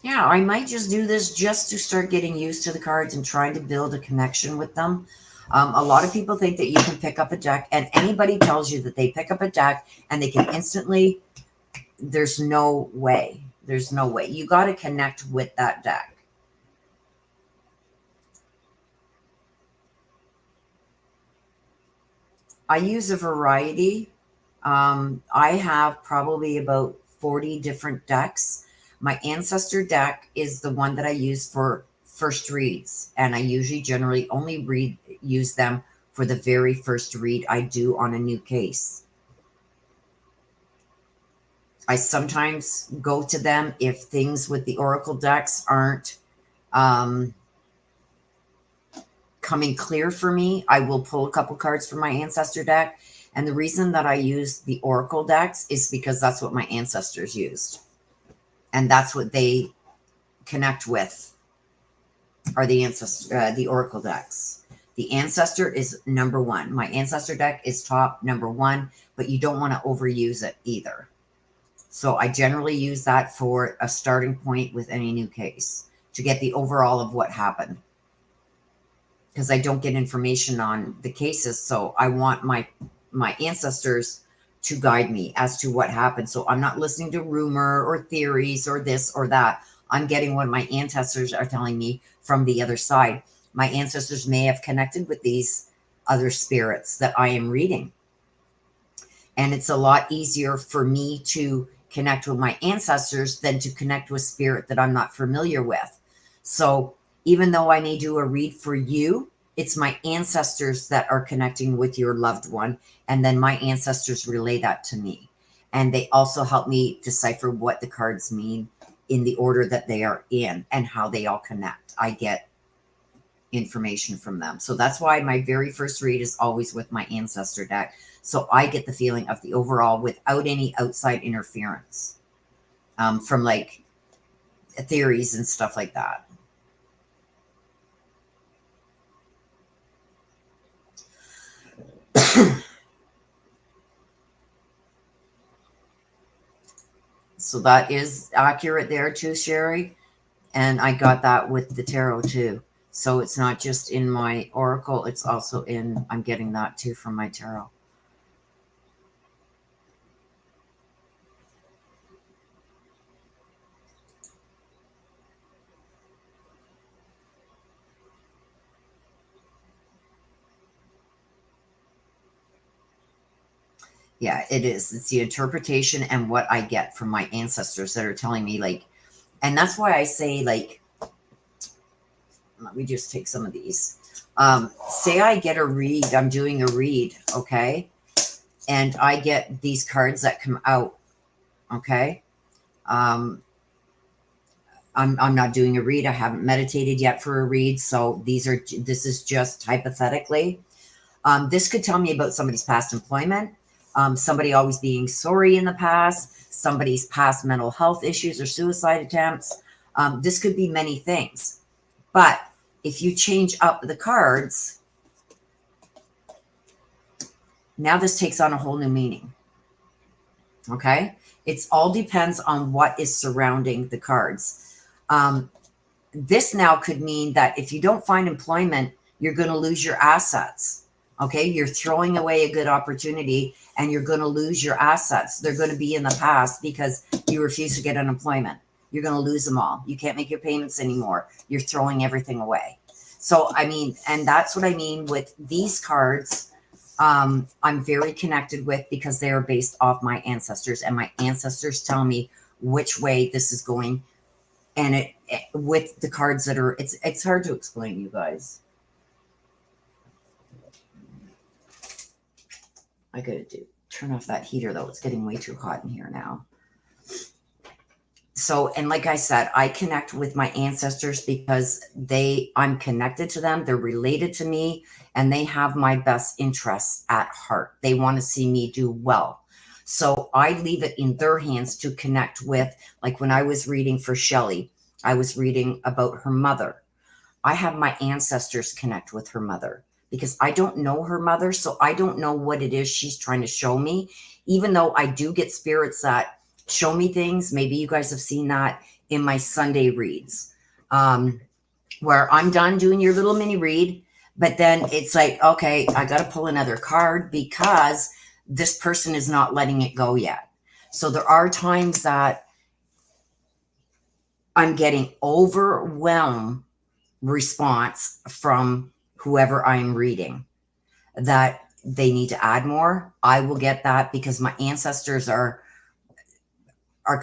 Yeah, I might just do this just to start getting used to the cards and trying to build a connection with them. A lot of people think that you can pick up a deck, and anybody tells you that they pick up a deck and they can instantly, there's no way. There's no way. You got to connect with that deck. I use a variety. I have probably about 40 different decks. My Ancestor deck is the one that I use for first reads, and I usually generally only use them for the very first read I do on a new case. I sometimes go to them if things with the Oracle decks aren't coming clear for me. I will pull a couple cards from my Ancestor deck. And the reason that I use the Oracle decks is because that's what my ancestors used. And that's what they connect with, are the Oracle decks. The Ancestor is number one. My Ancestor deck is top number one, but you don't want to overuse it either. So I generally use that for a starting point with any new case to get the overall of what happened. Because I don't get information on the cases, so I want my ancestors to guide me as to what happened. So I'm not listening to rumor or theories or this or that. I'm getting what my ancestors are telling me from the other side. My ancestors may have connected with these other spirits that I am reading. And it's a lot easier for me to connect with my ancestors than to connect with spirit that I'm not familiar with. So even though I may do a read for you, it's my ancestors that are connecting with your loved one. And then my ancestors relay that to me. And they also help me decipher what the cards mean in the order that they are in and how they all connect. I get information from them. So that's why my very first read is always with my Ancestor deck. So I get the feeling of the overall without any outside interference from like theories and stuff like that. So that is accurate there too, Sherry. And I got that with the tarot too. So it's not just in my oracle, it's also in, I'm getting that too from my tarot. Yeah, it is. It's the interpretation and what I get from my ancestors that are telling me, like, And that's why I say, like, let me just take some of these. Say I get a read, I'm doing a read, okay? And I get these cards that come out, okay? I'm not doing a read. I haven't meditated yet for a read. So this is just hypothetically. This could tell me about somebody's past employment, somebody always being sorry in the past, somebody's past mental health issues or suicide attempts. This could be many things. But if you change up the cards, now this takes on a whole new meaning. Okay? It all depends on what is surrounding the cards. This now could mean that if you don't find employment, you're going to lose your assets. Okay, you're throwing away a good opportunity and you're going to lose your assets. They're going to be in the past because you refuse to get unemployment. You're going to lose them all. You can't make your payments anymore. You're throwing everything away. So, I mean, and that's what I mean with these cards. I'm very connected with because they are based off my ancestors, and my ancestors tell me which way this is going. And with the cards that are, it's hard to explain, you guys. I gotta turn off that heater though. It's getting way too hot in here now. So, and like I said, I connect with my ancestors because I'm connected to them. They're related to me and they have my best interests at heart. They want to see me do well. So I leave it in their hands to connect with, like when I was reading for Shelley, I was reading about her mother. I have my ancestors connect with her mother because I don't know her mother. So I don't know what it is she's trying to show me, even though I do get spirits that show me things. Maybe you guys have seen that in my Sunday reads, where I'm done doing your little mini read, but then it's like, okay, I got to pull another card because this person is not letting it go yet. So there are times that I'm getting overwhelmed response from whoever I'm reading that they need to add more. I will get that because my ancestors are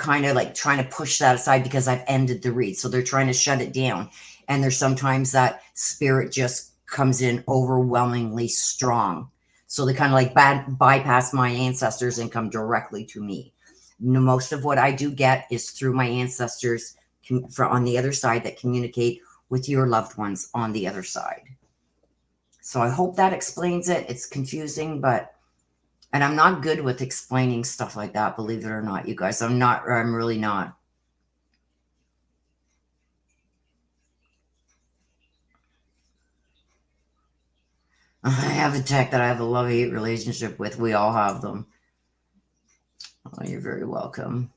kind of like trying to push that aside because I've ended the read. So they're trying to shut it down. And there's sometimes that spirit just comes in overwhelmingly strong. So they kind of like bypass my ancestors and come directly to me. Most of what I do get is through my ancestors on the other side that communicate with your loved ones on the other side. So I hope that explains it. It's confusing, and I'm not good with explaining stuff like that, believe it or not, you guys. I'm really not. I have a tech that I have a love-hate relationship with. We all have them. Oh, you're very welcome.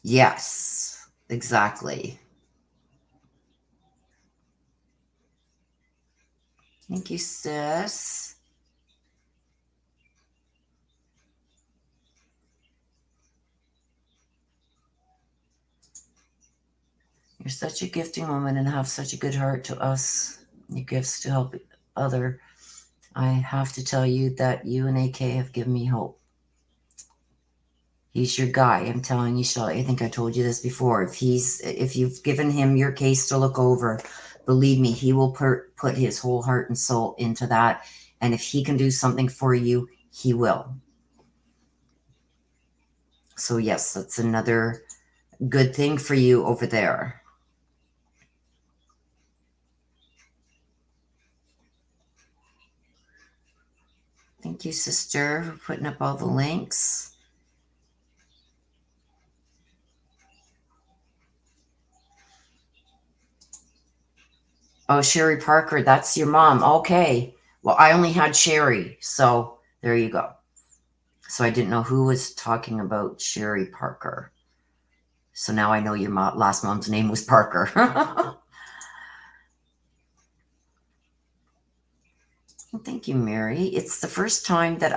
Yes, exactly. Thank you, sis. You're such a gifting woman and have such a good heart to us. Your gifts to help other. I have to tell you that you and AK have given me hope. He's your guy. I'm telling you, Shelley. I think I told you this before. If you've given him your case to look over, believe me, he will put his whole heart and soul into that. And if he can do something for you, he will. So yes, that's another good thing for you over there. Thank you, sister, for putting up all the links. Oh, Sherry Parker, that's your mom. Okay. Well, I only had Sherry, so there you go. So I didn't know who was talking about Sherry Parker. So now I know your last mom's name was Parker. Well, thank you, Mary. It's the first time that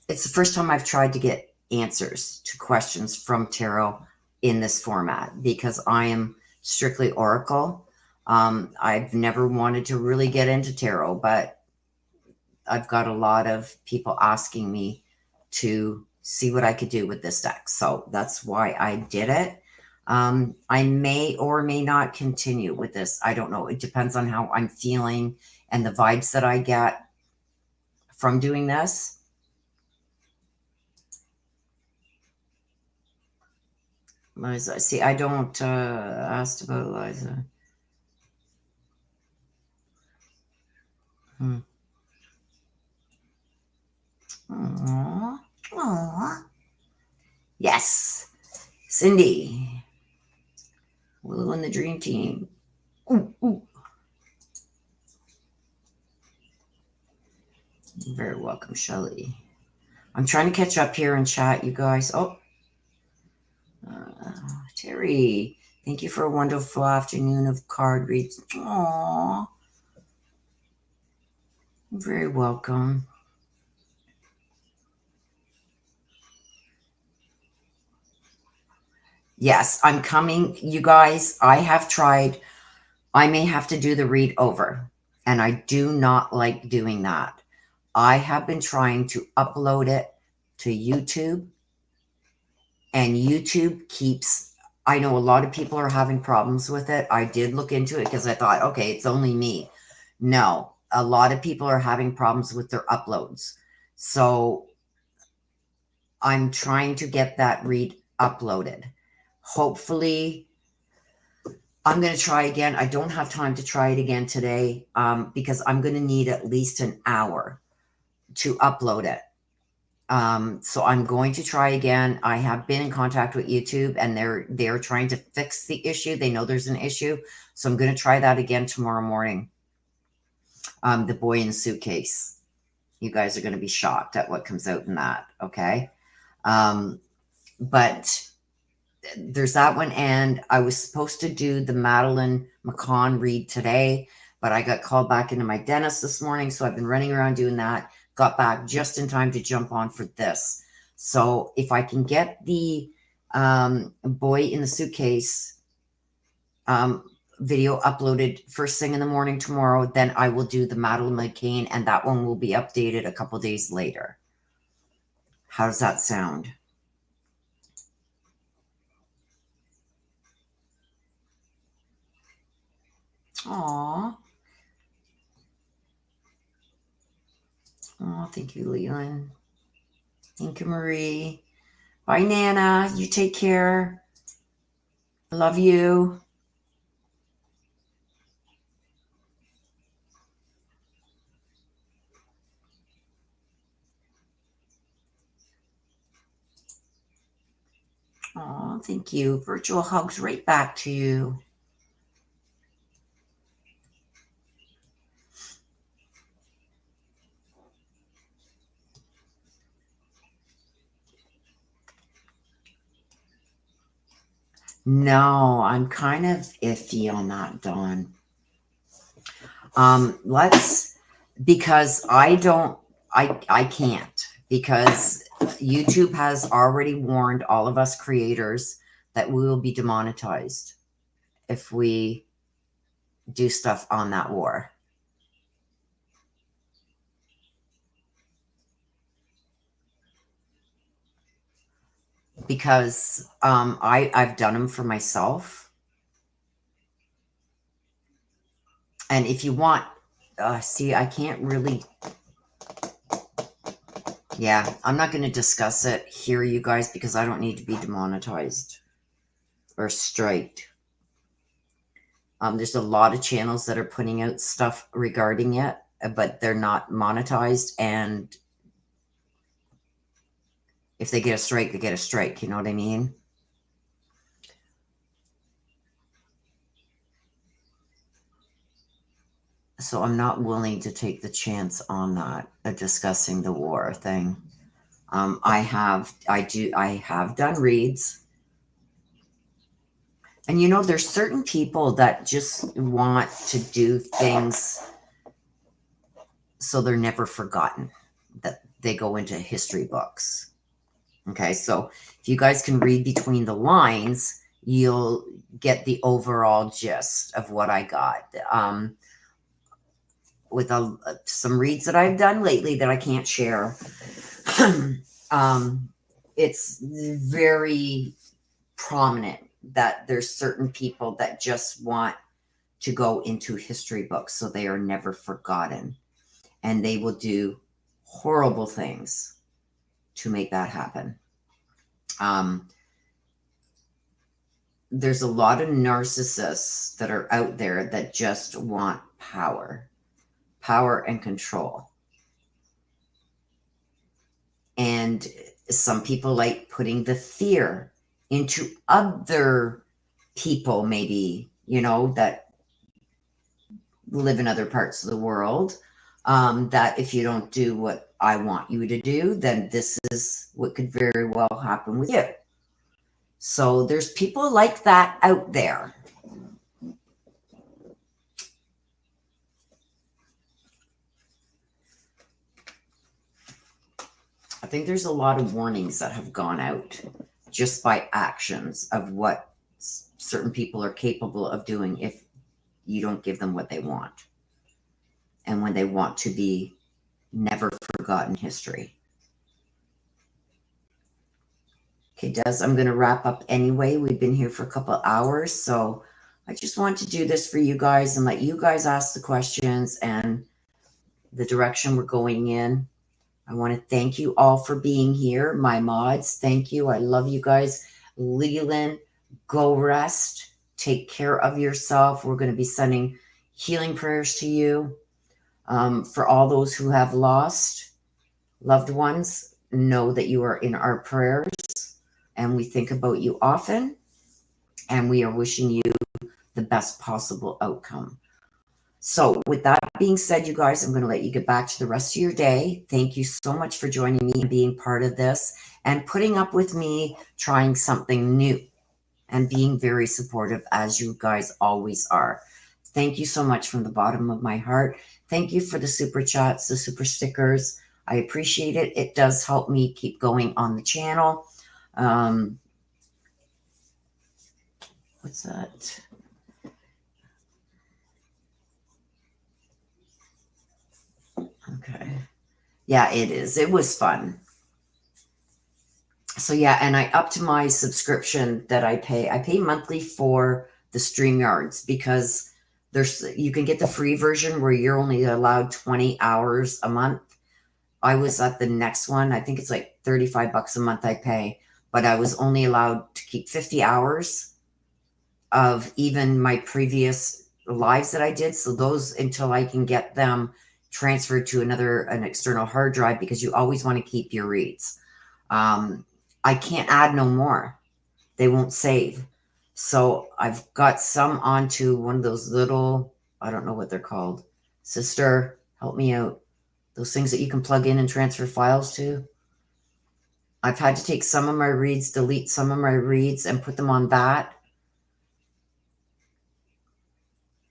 it's the first time I've tried to get answers to questions from tarot in this format because I am strictly oracle. I've never wanted to really get into tarot, but I've got a lot of people asking me to see what I could do with this deck. So that's why I did it. I may or may not continue with this. I don't know. It depends on how I'm feeling and the vibes that I get from doing this. Liza, see, I don't asked about Liza. Aww. Aww. Yes. Cindy. Willow and the Dream Team. Ooh, ooh. You're very welcome, Shelley. I'm trying to catch up here in chat, you guys. Oh, Terry. Thank you for a wonderful afternoon of card reads. Aww. You're very welcome. Yes, I'm coming. You guys, I have tried. I may have to do the read over, and I do not like doing that. I have been trying to upload it to YouTube, and YouTube keeps, I know a lot of people are having problems with it. I did look into it because I thought, okay, it's only me. No, a lot of people are having problems with their uploads. So I'm trying to get that read uploaded. Hopefully, I'm going to try again. I don't have time to try it again today because I'm going to need at least an hour to upload it. So I'm going to try again. I have been in contact with YouTube and they're trying to fix the issue. They know there's an issue. So I'm going to try that again tomorrow morning. The Boy in the Suitcase. You guys are going to be shocked at what comes out in that. Okay. But there's that one. And I was supposed to do the Madeline McCann read today, but I got called back into my dentist this morning. So I've been running around doing that. Got back just in time to jump on for this. So if I can get the Boy in the Suitcase video uploaded first thing in the morning tomorrow, then I will do the Madeline McCann, and that one will be updated a couple days later. How does that sound? Aw. Oh, thank you, Leland. Thank you, Marie. Bye, Nana. You take care. I love you. Oh, thank you. Virtual hugs right back to you. No, I'm kind of iffy on that, Dawn. Because I can't, because YouTube has already warned all of us creators that we will be demonetized if we do stuff on that war. Because I've done them for myself. And if you want, see, I can't really, yeah, I'm not going to discuss it here, you guys, because I don't need to be demonetized or striked. There's a lot of channels that are putting out stuff regarding it, but they're not monetized. And if they get a strike, they get a strike. You know what I mean? So I'm not willing to take the chance on that, discussing the war thing. I have done reads. And you know, there's certain people that just want to do things so they're never forgotten, that they go into history books. Okay, so if you guys can read between the lines, you'll get the overall gist of what I got. With some reads that I've done lately that I can't share, it's very prominent that there's certain people that just want to go into history books so they are never forgotten. And they will do horrible things to make that happen. There's a lot of narcissists that are out there that just want power and control. And some people like putting the fear into other people, maybe, you know, that live in other parts of the world, that if you don't do what I want you to do, then this is what could very well happen with you. So there's people like that out there. I think there's a lot of warnings that have gone out just by actions of what certain people are capable of doing if you don't give them what they want. And when they want to be never forgotten history. Okay, Des, I'm going to wrap up anyway. We've been here for a couple hours, so I just want to do this for you guys and let you guys ask the questions and the direction we're going in. I want to thank you all for being here. My mods, thank you. I love you guys. Leland, go rest. Take care of yourself. We're going to be sending healing prayers to you. For all those who have lost loved ones, know that you are in our prayers and we think about you often and we are wishing you the best possible outcome. So with that being said, you guys, I'm going to let you get back to the rest of your day. Thank you so much for joining me and being part of this and putting up with me trying something new and being very supportive as you guys always are. Thank you so much from the bottom of my heart. Thank you for the super chats, the super stickers. I appreciate it. It does help me keep going on the channel. What's that? Okay. Yeah, it is. It was fun. So yeah, and I upped my subscription that I pay. I pay monthly for the StreamYards because you can get the free version where you're only allowed 20 hours a month. I was at the next one. I think it's like 35 bucks a month I pay, but I was only allowed to keep 50 hours of even my previous lives that I did. So those until I can get them transferred to an external hard drive because you always want to keep your reads. I can't add no more. They won't save. So I've got some onto one of those little, I don't know what they're called. Sister, help me out. Those things that you can plug in and transfer files to. I've had to take some of my reads, delete some of my reads, and put them on that.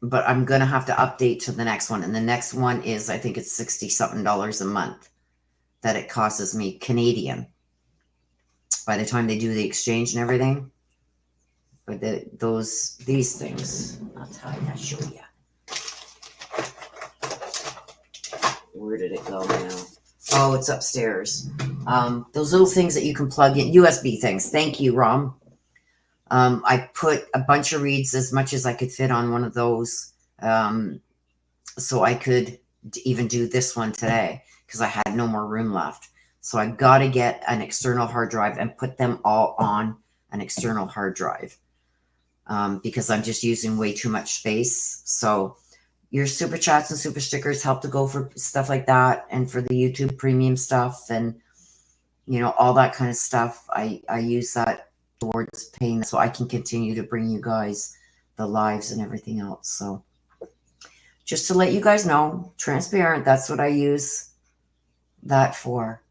But I'm going to have to update to the next one. And the next one is, I think it's $60-something a month that it costs me Canadian. By the time they do the exchange and everything. But these things, I'll show you. Where did it go now? Oh, it's upstairs. Those little things that you can plug in, USB things. Thank you, Rom. I put a bunch of reads, as much as I could fit on one of those, so I could even do this one today because I had no more room left. So I got to get an external hard drive and put them all on an external hard drive because I'm just using way too much space. So your super chats and super stickers help to go for stuff like that and for the YouTube premium stuff and, you know, all that kind of stuff. I use that towards paying so I can continue to bring you guys the lives and everything else. So just to let you guys know, transparent, that's what I use that for.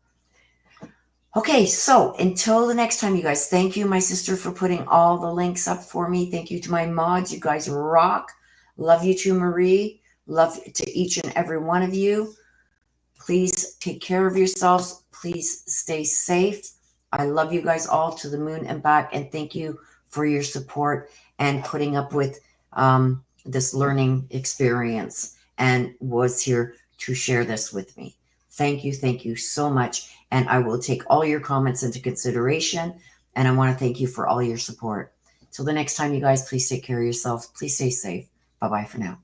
Okay, so until the next time, you guys, thank you, my sister, for putting all the links up for me. Thank you to my mods. You guys rock. Love you too, Marie. Love to each and every one of you. Please take care of yourselves. Please stay safe. I love you guys all to the moon and back. And thank you for your support and putting up with this learning experience, and was here to share this with me. Thank you so much. And I will take all your comments into consideration. And I want to thank you for all your support. Till the next time, you guys, please take care of yourselves. Please stay safe. Bye-bye for now.